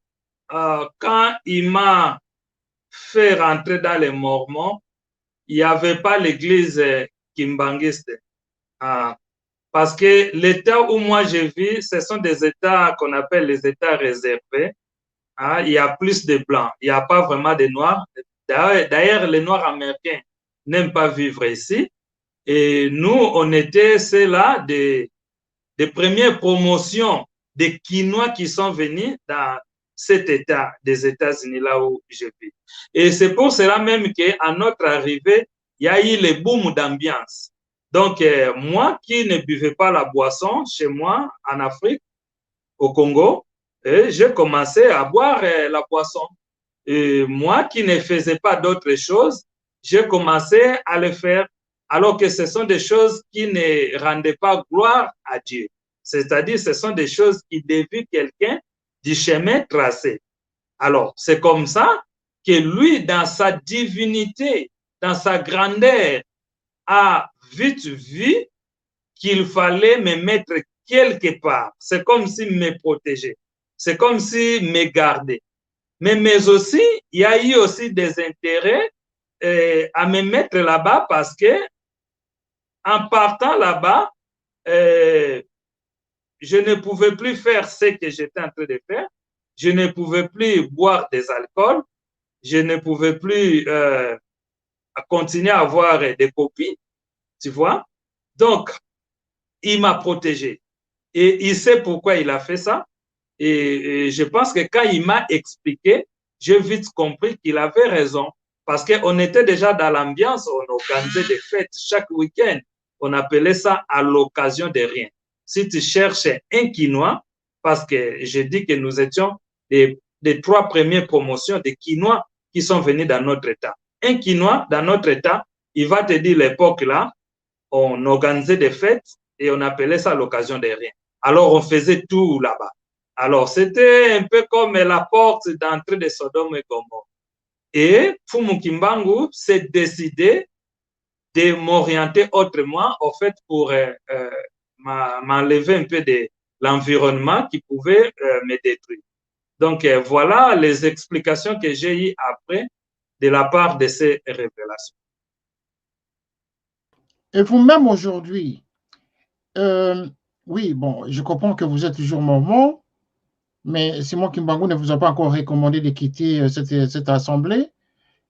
quand il m'a fait rentrer dans les Mormons, il n'y avait pas l'église kimbanguiste. Parce que l'État où moi je vis, ce sont des États qu'on appelle les États réservés. Il y a plus de Blancs, il n'y a pas vraiment de Noirs. D'ailleurs, les Noirs américains n'aiment pas vivre ici. Et nous, on était ceux-là des premières promotions des Quinois qui sont venus dans cet État des États-Unis, là où je vis. Et c'est pour cela même qu'à notre arrivée, il y a eu le boom d'ambiance. Donc, moi qui ne buvais pas la boisson chez moi en Afrique, au Congo, j'ai commencé à boire la boisson. Et moi qui ne faisais pas d'autres choses, j'ai commencé à le faire, alors que ce sont des choses qui ne rendaient pas gloire à Dieu. C'est-à-dire, ce sont des choses qui dévient quelqu'un du chemin tracé. Alors, c'est comme ça que lui, dans sa divinité, dans sa grandeur, a vite vu qu'il fallait me mettre quelque part. C'est comme s'il me protégeait. C'est comme s'il me gardait. Mais aussi, il y a eu aussi des intérêts à me mettre là-bas parce que en partant là-bas, je ne pouvais plus faire ce que j'étais en train de faire. Je ne pouvais plus boire des alcools. Je ne pouvais plus continuer à avoir des copines, tu vois. Donc, il m'a protégé. Et il sait pourquoi il a fait ça. Et je pense que quand il m'a expliqué, j'ai vite compris qu'il avait raison. Parce qu'on était déjà dans l'ambiance, on organisait des fêtes chaque week-end. On appelait ça à l'occasion de rien. Si tu cherches un quinois, parce que je dis que nous étions des 3 premières promotions de quinois qui sont venus dans notre État. Un quinois dans notre État, il va te dire l'époque là, on organisait des fêtes et on appelait ça l'occasion de rien. Alors on faisait tout là-bas. Alors c'était un peu comme la porte d'entrée de Sodome et Gomorrhe. Et Fumu Kimbangu s'est décidé de m'orienter autrement, au fait, pour m'enlever un peu de l'environnement qui pouvait me détruire. Donc voilà les explications que j'ai eues après de la part de ces révélations. Et vous-même aujourd'hui, oui, bon, je comprends que vous êtes toujours mormon, mais Simon Kimbangu ne vous a pas encore recommandé de quitter cette assemblée.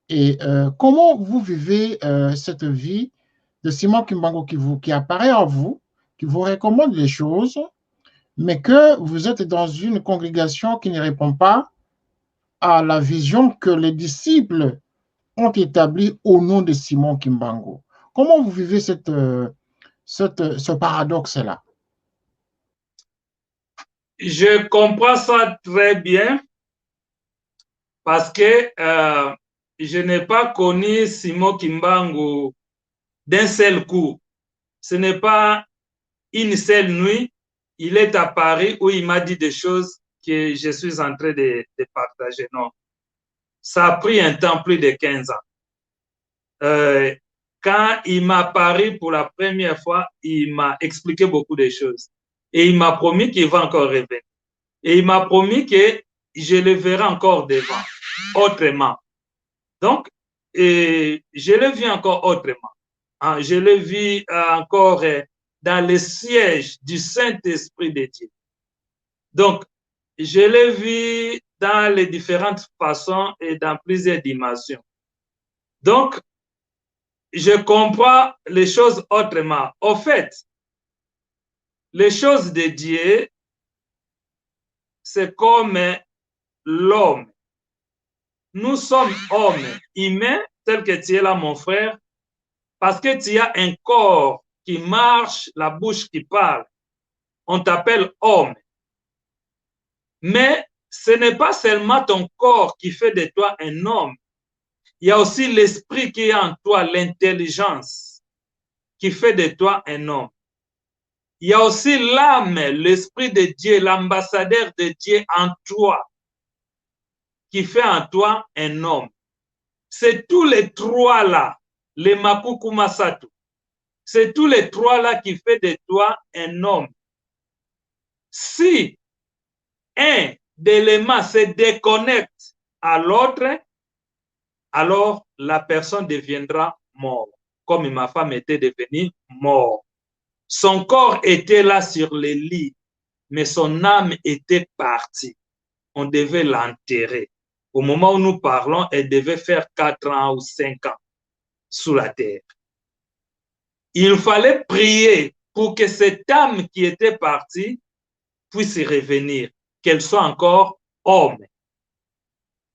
Et comment vous vivez cette vie de Simon Kimbangu qui apparaît en vous, qui vous recommande des choses, mais que vous êtes dans une congrégation qui ne répond pas à la vision que les disciples ont établie au nom de Simon Kimbangu. Comment vous vivez ce paradoxe-là? Je comprends ça très bien parce que je n'ai pas connu Simon Kimbangu d'un seul coup. Ce n'est pas une seule nuit. Il est à Paris où il m'a dit des choses que je suis en train de partager. Non, ça a pris un temps, plus de 15 ans. Quand il m'a parlé pour la première fois, il m'a expliqué beaucoup de choses. Et il m'a promis qu'il va encore revenir. Et il m'a promis que je le verrai encore devant, autrement. Donc, je le vis encore autrement. Hein, je le vis encore dans le siège du Saint-Esprit de Dieu. Donc, je le vis dans les différentes façons et dans plusieurs dimensions. Donc, je comprends les choses autrement. Au fait, les choses de Dieu, c'est comme l'homme. Nous sommes hommes humains, tels que tu es là, mon frère, parce que tu as un corps qui marche, la bouche qui parle. On t'appelle homme. Mais ce n'est pas seulement ton corps qui fait de toi un homme. Il y a aussi l'esprit qui est en toi, l'intelligence qui fait de toi un homme. Il y a aussi l'âme, l'esprit de Dieu, l'ambassadeur de Dieu en toi, qui fait en toi un homme. C'est tous les trois là, les Makuku Masatu. C'est tous les trois là qui fait de toi un homme. Si un d'éléments se déconnecte à l'autre, alors la personne deviendra mort, comme ma femme était devenue mort. Son corps était là sur le lit, mais son âme était partie. On devait l'enterrer. Au moment où nous parlons, elle devait faire 4 ans ou 5 ans sous la terre. Il fallait prier pour que cette âme qui était partie puisse revenir, qu'elle soit encore homme.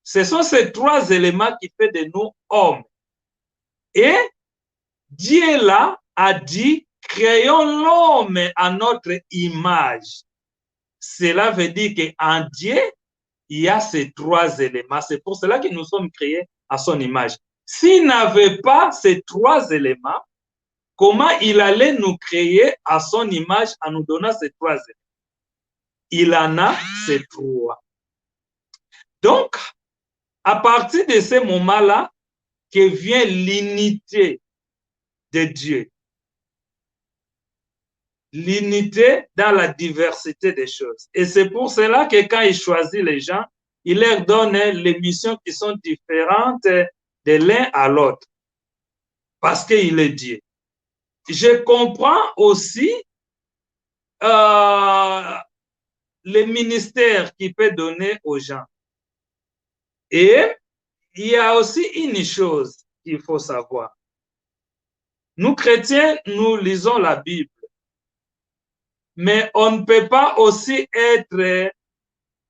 Ce sont ces trois éléments qui font de nous hommes. Et Dieu là a dit, créons l'homme à notre image. Cela veut dire qu'en Dieu, il y a ces trois éléments. C'est pour cela que nous sommes créés à son image. S'il n'avait pas ces trois éléments, comment il allait nous créer à son image en nous donnant ces trois éléments? Il en a ces trois. Donc, à partir de ce moment-là, que vient l'unité de Dieu. L'unité dans la diversité des choses. Et c'est pour cela que quand il choisit les gens, il leur donne les missions qui sont différentes de l'un à l'autre. Parce qu'il est Dieu. Je comprends aussi les ministères qu'il peut donner aux gens. Et il y a aussi une chose qu'il faut savoir. Nous, chrétiens, nous lisons la Bible. Mais on ne peut pas aussi être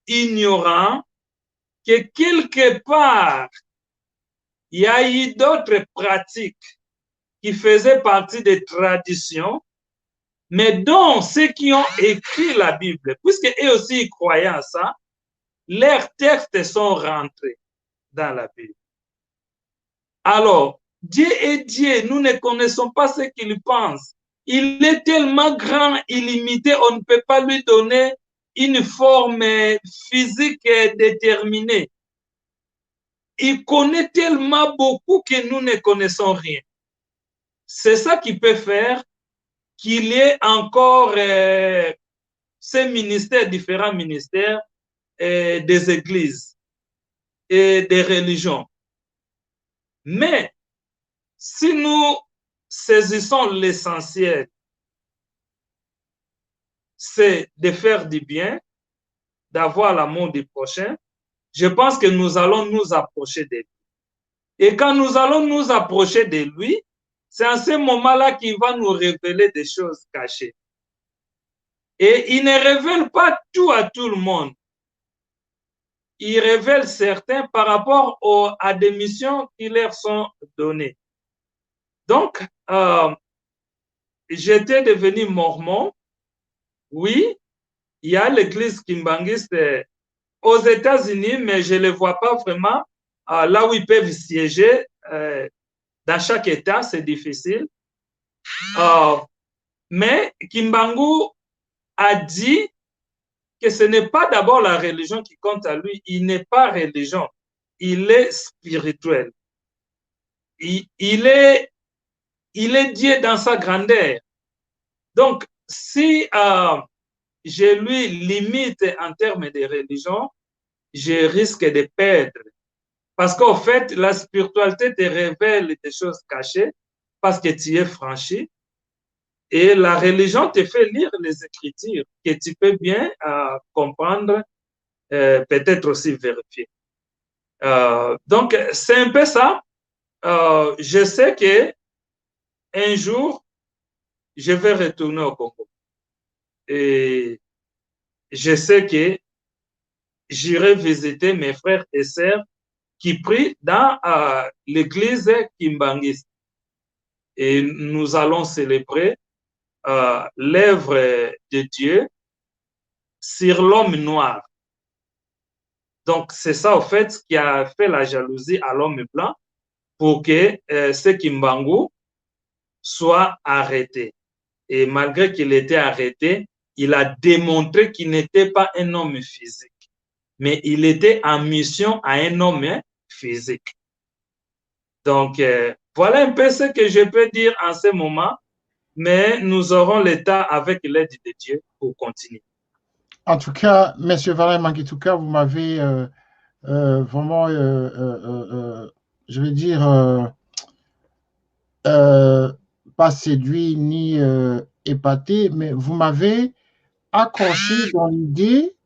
ignorant que quelque part, il y a eu d'autres pratiques qui faisaient partie des traditions, mais dont ceux qui ont écrit la Bible, puisque eux aussi ils croyaient à ça, leurs textes sont rentrés dans la Bible. Alors, Dieu est Dieu, nous ne connaissons pas ce qu'il pense. Il est tellement grand, illimité, on ne peut pas lui donner une forme physique déterminée. Il connaît tellement beaucoup que nous ne connaissons rien. C'est ça qui peut faire qu'il y ait encore ces ministères, différents ministères des églises et des religions. Mais si nous saisissons l'essentiel, c'est de faire du bien, d'avoir l'amour du prochain, je pense que nous allons nous approcher de lui. Et quand nous allons nous approcher de lui, c'est à ce moment-là qu'il va nous révéler des choses cachées. Et il ne révèle pas tout à tout le monde. Il révèle certains par rapport à des missions qui leur sont données. Donc, j'étais devenu mormon. Oui, il y a l'église kimbangiste aux États-Unis, mais je ne les vois pas vraiment là où ils peuvent siéger. Dans chaque État, c'est difficile. Mais Kimbangu a dit que ce n'est pas d'abord la religion qui compte à lui. Il n'est pas religion. Il est spirituel. Il est Dieu dans sa grandeur. Donc, si je lui limite en termes de religion, je risque de perdre. Parce qu'en fait, la spiritualité te révèle des choses cachées parce que tu es franchi. Et la religion te fait lire les Écritures que tu peux bien comprendre, peut-être aussi vérifier. Donc, c'est un peu ça. Je sais que un jour, je vais retourner au Congo. Et je sais que j'irai visiter mes frères et sœurs qui prient dans l'église kimbangiste. Et nous allons célébrer l'œuvre de Dieu sur l'homme noir. Donc, c'est ça, au fait, qui a fait la jalousie à l'homme blanc pour que ce Kimbangu soit arrêté. Et malgré qu'il était arrêté, il a démontré qu'il n'était pas un homme physique, mais il était en mission à un homme physique. Donc, voilà un peu ce que je peux dire en ce moment, mais nous aurons le temps avec l'aide de Dieu pour continuer. En tout cas, M. Valère Mangituka, vous m'avez vraiment, je vais dire, pas séduit ni épaté, mais vous m'avez accroché dans l'idée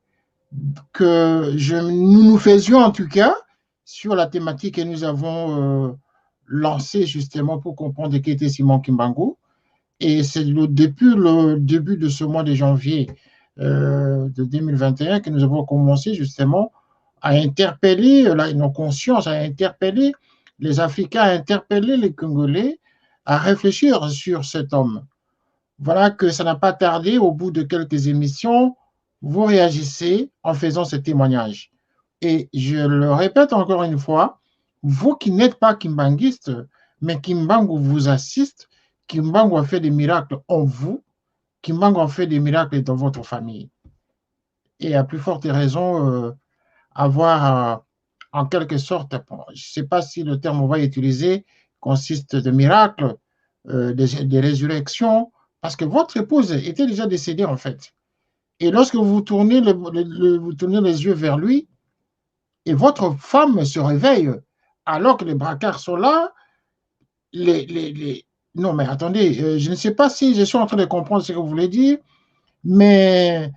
que nous faisions en tout cas sur la thématique que nous avons lancée justement pour comprendre qui était Simon Kimbangu. Et c'est depuis le début de ce mois de janvier de 2021 que nous avons commencé justement à interpeller nos consciences, à interpeller les Africains, à interpeller les Congolais, à réfléchir sur cet homme. Voilà que ça n'a pas tardé, au bout de quelques émissions, vous réagissez en faisant ce témoignage. Et je le répète encore une fois, vous qui n'êtes pas kimbanguiste, mais Kimbangu vous assiste, Kimbangu a fait des miracles en vous, Kimbangu a fait des miracles dans votre famille. Et à plus forte raison, avoir en quelque sorte, je ne sais pas si le terme qu'on va utiliser consiste de miracles, des résurrections, parce que votre épouse était déjà décédée en fait. Et lorsque vous tournez, vous tournez les yeux vers lui, et votre femme se réveille, alors que les braquards sont là, non mais attendez, je ne sais pas si je suis en train de comprendre ce que vous voulez dire, mais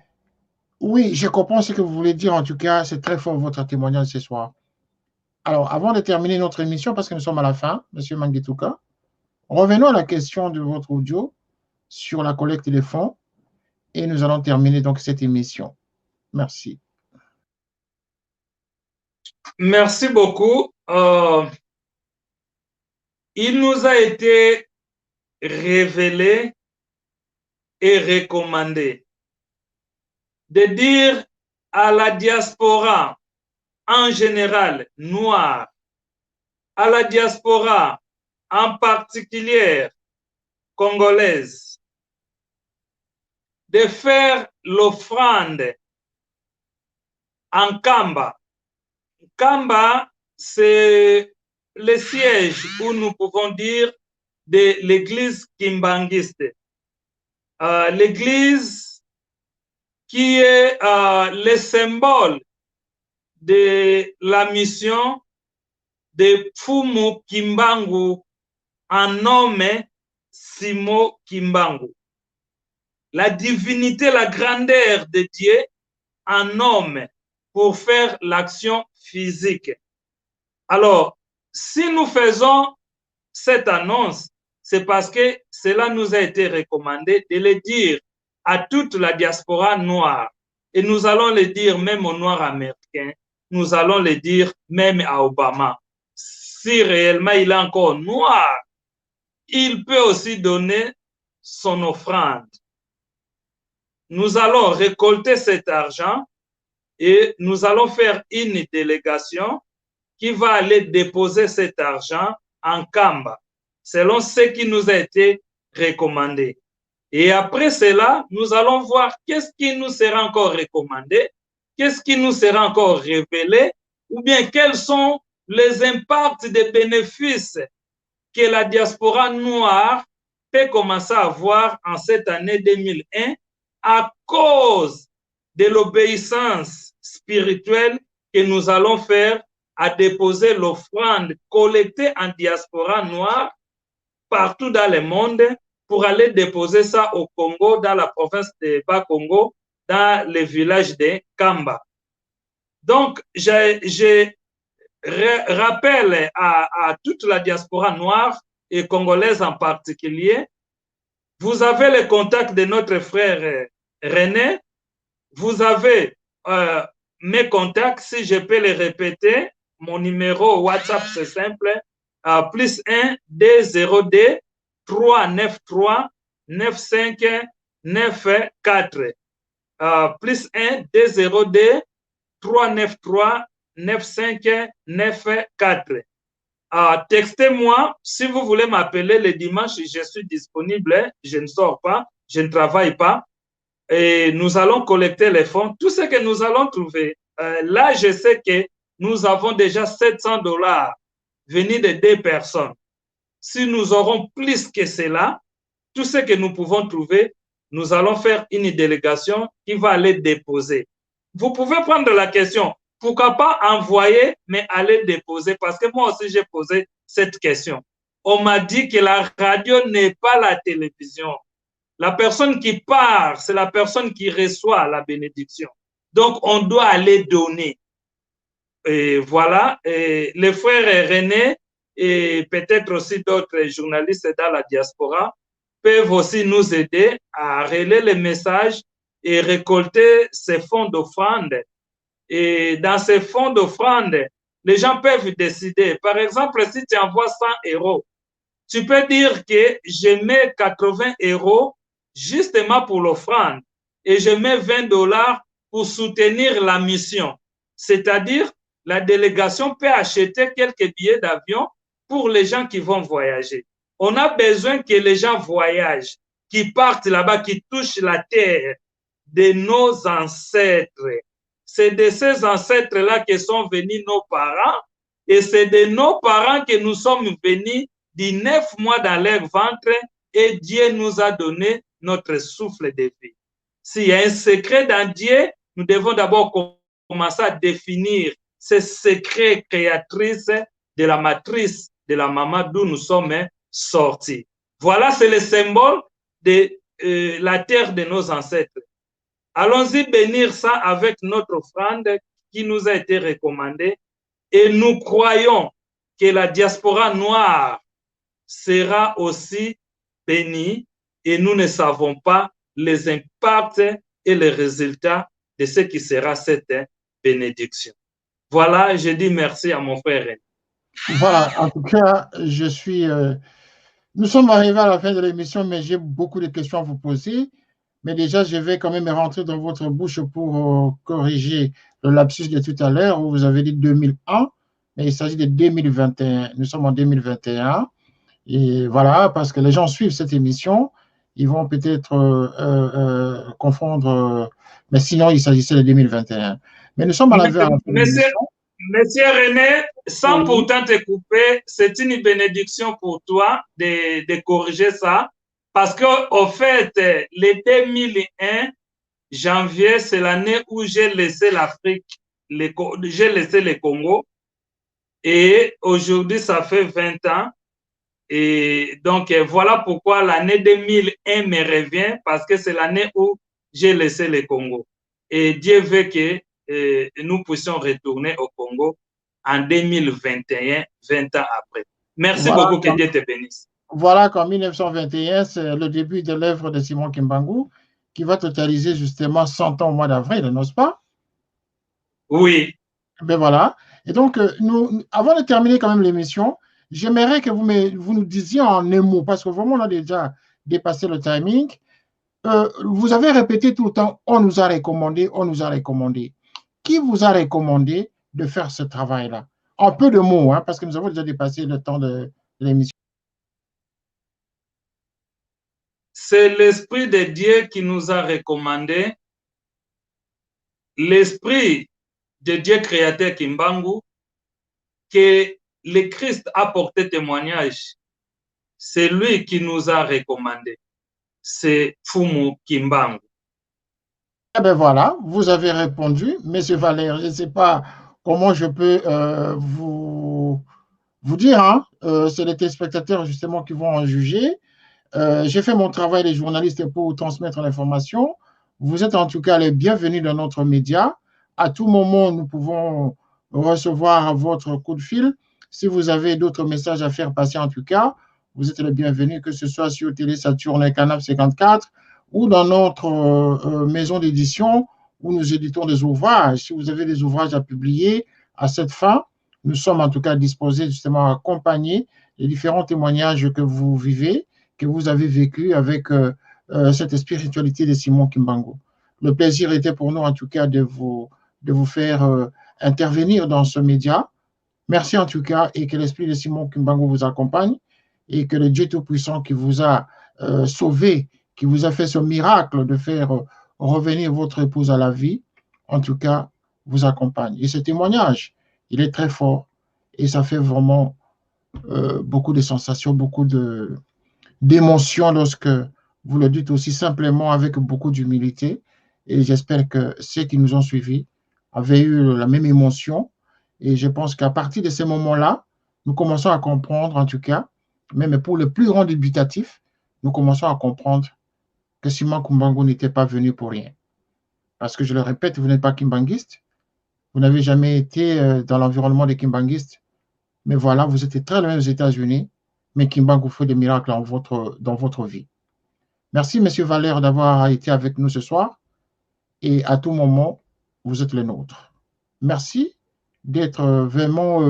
oui, je comprends ce que vous voulez dire. En tout cas, c'est très fort votre témoignage ce soir. Alors, avant de terminer notre émission, parce que nous sommes à la fin, M. Mangituka, revenons à la question de votre audio sur la collecte des fonds et nous allons terminer donc cette émission. Merci. Merci beaucoup. Il nous a été révélé et recommandé de dire à la diaspora en général noire, à la diaspora en particulier congolaise, de faire l'offrande en Kamba. Kamba, c'est le siège où nous pouvons dire de l'église kimbangiste. L'église qui est le symbole de la mission de Fumu Kimbangu en nommé Simon Kimbangu. La divinité, la grandeur de Dieu en homme pour faire l'action physique. Alors, si nous faisons cette annonce, c'est parce que cela nous a été recommandé de le dire à toute la diaspora noire. Et nous allons le dire même aux Noirs américains, nous allons le dire même à Obama. Si réellement il est encore noir, il peut aussi donner son offrande. Nous allons récolter cet argent et nous allons faire une délégation qui va aller déposer cet argent en Kamba, selon ce qui nous a été recommandé. Et après cela, nous allons voir qu'est-ce qui nous sera encore recommandé, qu'est-ce qui nous sera encore révélé, ou bien quels sont les impacts des bénéfices que la diaspora noire peut commencer à avoir en cette année 2001 à cause de l'obéissance spirituelle que nous allons faire à déposer l'offrande collectée en diaspora noire partout dans le monde pour aller déposer ça au Congo, dans la province de Bas-Congo, dans le village de Kamba. Donc, je rappelle à toute la diaspora noire et congolaise en particulier, vous avez le contact de notre frère René, vous avez mes contacts, si je peux les répéter, mon numéro WhatsApp c'est simple, plus 1 D0D 393 95 94. Plus 1 D0D 393 9594. Textez-moi si vous voulez m'appeler le dimanche, je suis disponible, je ne sors pas, je ne travaille pas. Et nous allons collecter les fonds. Tout ce que nous allons trouver, là, je sais que nous avons déjà 700 $ venus de 2 personnes. Si nous aurons plus que cela, tout ce que nous pouvons trouver, nous allons faire une délégation qui va aller déposer. Vous pouvez prendre la question, pourquoi pas envoyer, mais aller déposer, parce que moi aussi j'ai posé cette question. On m'a dit que la radio n'est pas la télévision. La personne qui part, c'est la personne qui reçoit la bénédiction. Donc, on doit aller donner. Et voilà, et les frères René et peut-être aussi d'autres journalistes dans la diaspora peuvent aussi nous aider à relayer les messages et récolter ces fonds d'offrande. Et dans ces fonds d'offrande, les gens peuvent décider. Par exemple, si tu envoies 100 €, tu peux dire que je mets 80 € justement pour l'offrande et je mets 20 $ pour soutenir la mission. C'est-à-dire, la délégation peut acheter quelques billets d'avion pour les gens qui vont voyager. On a besoin que les gens voyagent, qui partent là-bas, qui touchent la terre de nos ancêtres. C'est de ces ancêtres-là que sont venus nos parents et c'est de nos parents que nous sommes venus 19 mois dans leur ventre et Dieu nous a donné notre souffle de vie. S'il y a un secret dans Dieu, nous devons d'abord commencer à définir ces secrets créatrices de la matrice de la maman d'où nous sommes sortis. Voilà, c'est le symbole de la terre de nos ancêtres. Allons-y bénir ça avec notre offrande qui nous a été recommandée et nous croyons que la diaspora noire sera aussi bénie et nous ne savons pas les impacts et les résultats de ce qui sera cette bénédiction. Voilà, je dis merci à mon frère René. Voilà, en tout cas, nous sommes arrivés à la fin de l'émission, mais j'ai beaucoup de questions à vous poser. Mais déjà, je vais quand même rentrer dans votre bouche pour corriger le lapsus de tout à l'heure où vous avez dit 2001, mais il s'agit de 2021. Nous sommes en 2021. Et voilà, parce que les gens suivent cette émission, ils vont peut-être confondre, mais sinon, il s'agissait de 2021. Mais nous sommes à la fin de l'émission. Monsieur René, sans pourtant te couper, c'est une bénédiction pour toi de corriger ça. Parce qu'au fait, le 2001, janvier, c'est l'année où j'ai laissé l'Afrique, j'ai laissé le Congo. Et aujourd'hui, ça fait 20 ans. Et donc, voilà pourquoi l'année 2001 me revient, parce que c'est l'année où j'ai laissé le Congo. Et Dieu veut que nous puissions retourner au Congo en 2021, 20 ans après. Merci beaucoup, que Dieu te bénisse. Voilà qu'en 1921, c'est le début de l'œuvre de Simon Kimbangu. qui va totaliser justement 100 ans au mois d'avril, n'est-ce pas? Oui. Ben voilà. Et donc, avant de terminer quand même l'émission, j'aimerais que vous nous disiez en un mot, parce que vraiment, on a déjà dépassé le timing. Vous avez répété tout le temps, on nous a recommandé, on nous a recommandé. Qui vous a recommandé de faire ce travail-là? En peu de mots, hein, parce que nous avons déjà dépassé le temps de l'émission. C'est l'Esprit de Dieu qui nous a recommandé, l'Esprit de Dieu créateur Kimbangu, que le Christ a porté témoignage. C'est lui qui nous a recommandé. C'est Fumu Kimbangu. Eh bien voilà, vous avez répondu, Monsieur Valère. Je ne sais pas comment je peux vous dire, hein. C'est les téléspectateurs justement qui vont en juger. J'ai fait mon travail de journaliste pour transmettre l'information. Vous êtes en tout cas les bienvenus dans notre média. À tout moment, nous pouvons recevoir votre coup de fil. Si vous avez d'autres messages à faire passer, en tout cas, vous êtes les bienvenus, que ce soit sur Télé Saturne Canal 54 ou dans notre maison d'édition où nous éditons des ouvrages. Si vous avez des ouvrages à publier à cette fin, nous sommes en tout cas disposés justement à accompagner les différents témoignages que vous vivez, que vous avez vécu avec cette spiritualité de Simon Kimbangu. Le plaisir était pour nous en tout cas de vous faire intervenir dans ce média. Merci en tout cas et que l'esprit de Simon Kimbangu vous accompagne et que le Dieu Tout-Puissant qui vous a sauvé, qui vous a fait ce miracle de faire revenir votre épouse à la vie, en tout cas, vous accompagne. Et ce témoignage, il est très fort et ça fait vraiment beaucoup de sensations, beaucoup d'émotions lorsque vous le dites aussi simplement avec beaucoup d'humilité. Et j'espère que ceux qui nous ont suivis avaient eu la même émotion. Et je pense qu'à partir de ces moments-là, nous commençons à comprendre, en tout cas, même pour le plus grand dubitatif, nous commençons à comprendre que Simon Kimbangu n'était pas venu pour rien. Parce que je le répète, vous n'êtes pas kimbanguiste, vous n'avez jamais été dans l'environnement des kimbanguistes, mais voilà, vous êtes très loin aux États-Unis, mais Kimbangu fait des miracles dans votre vie. Merci, M. Valère, d'avoir été avec nous ce soir. Et à tout moment, vous êtes le nôtre. Merci d'être vraiment...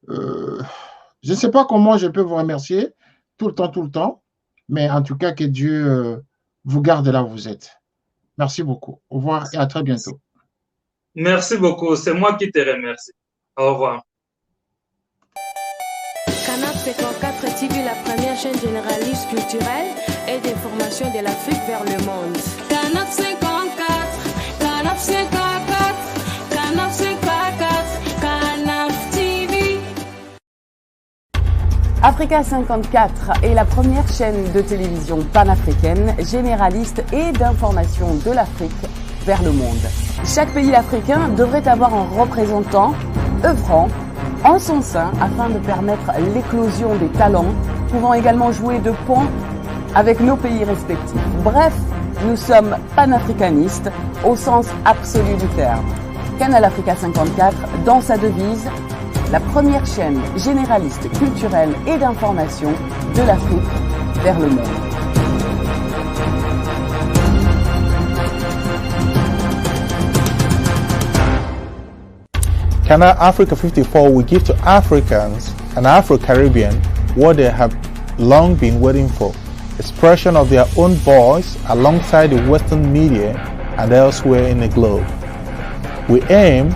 je ne sais pas comment je peux vous remercier tout le temps, mais en tout cas, que Dieu vous garde là où vous êtes. Merci beaucoup. Au revoir et à très bientôt. Merci beaucoup. C'est moi qui te remercie. Au revoir. Canal 54 TV, la première chaîne généraliste culturelle et d'information de l'Afrique vers le monde. Canal 54, Canal 54, Canal 54, Canal TV. Africa 54 est la première chaîne de télévision panafricaine, généraliste et d'information de l'Afrique vers le monde. Chaque pays africain devrait avoir un représentant œuvrant en son sein afin de permettre l'éclosion des talents, pouvant également jouer de pont avec nos pays respectifs. Bref, nous sommes panafricanistes au sens absolu du terme. Canal Africa 54, dans sa devise, la première chaîne généraliste culturelle et d'information de l'Afrique vers le monde. Canal Africa 54 will give to Africans and Afro-Caribbean what they have long been waiting for, expression of their own voice alongside the Western media and elsewhere in the globe. We aim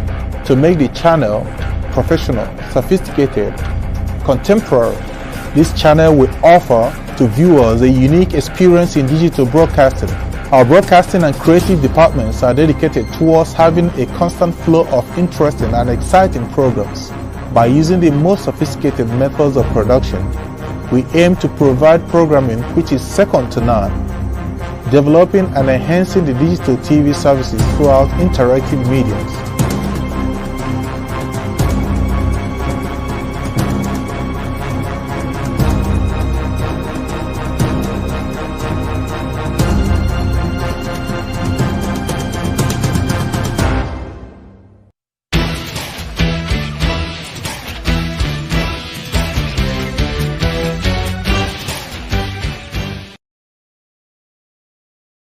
to make the channel professional, sophisticated, contemporary. This channel will offer to viewers a unique experience in digital broadcasting. Our broadcasting and creative departments are dedicated towards having a constant flow of interesting and exciting programs. By using the most sophisticated methods of production, we aim to provide programming which is second to none, developing and enhancing the digital TV services throughout interactive mediums.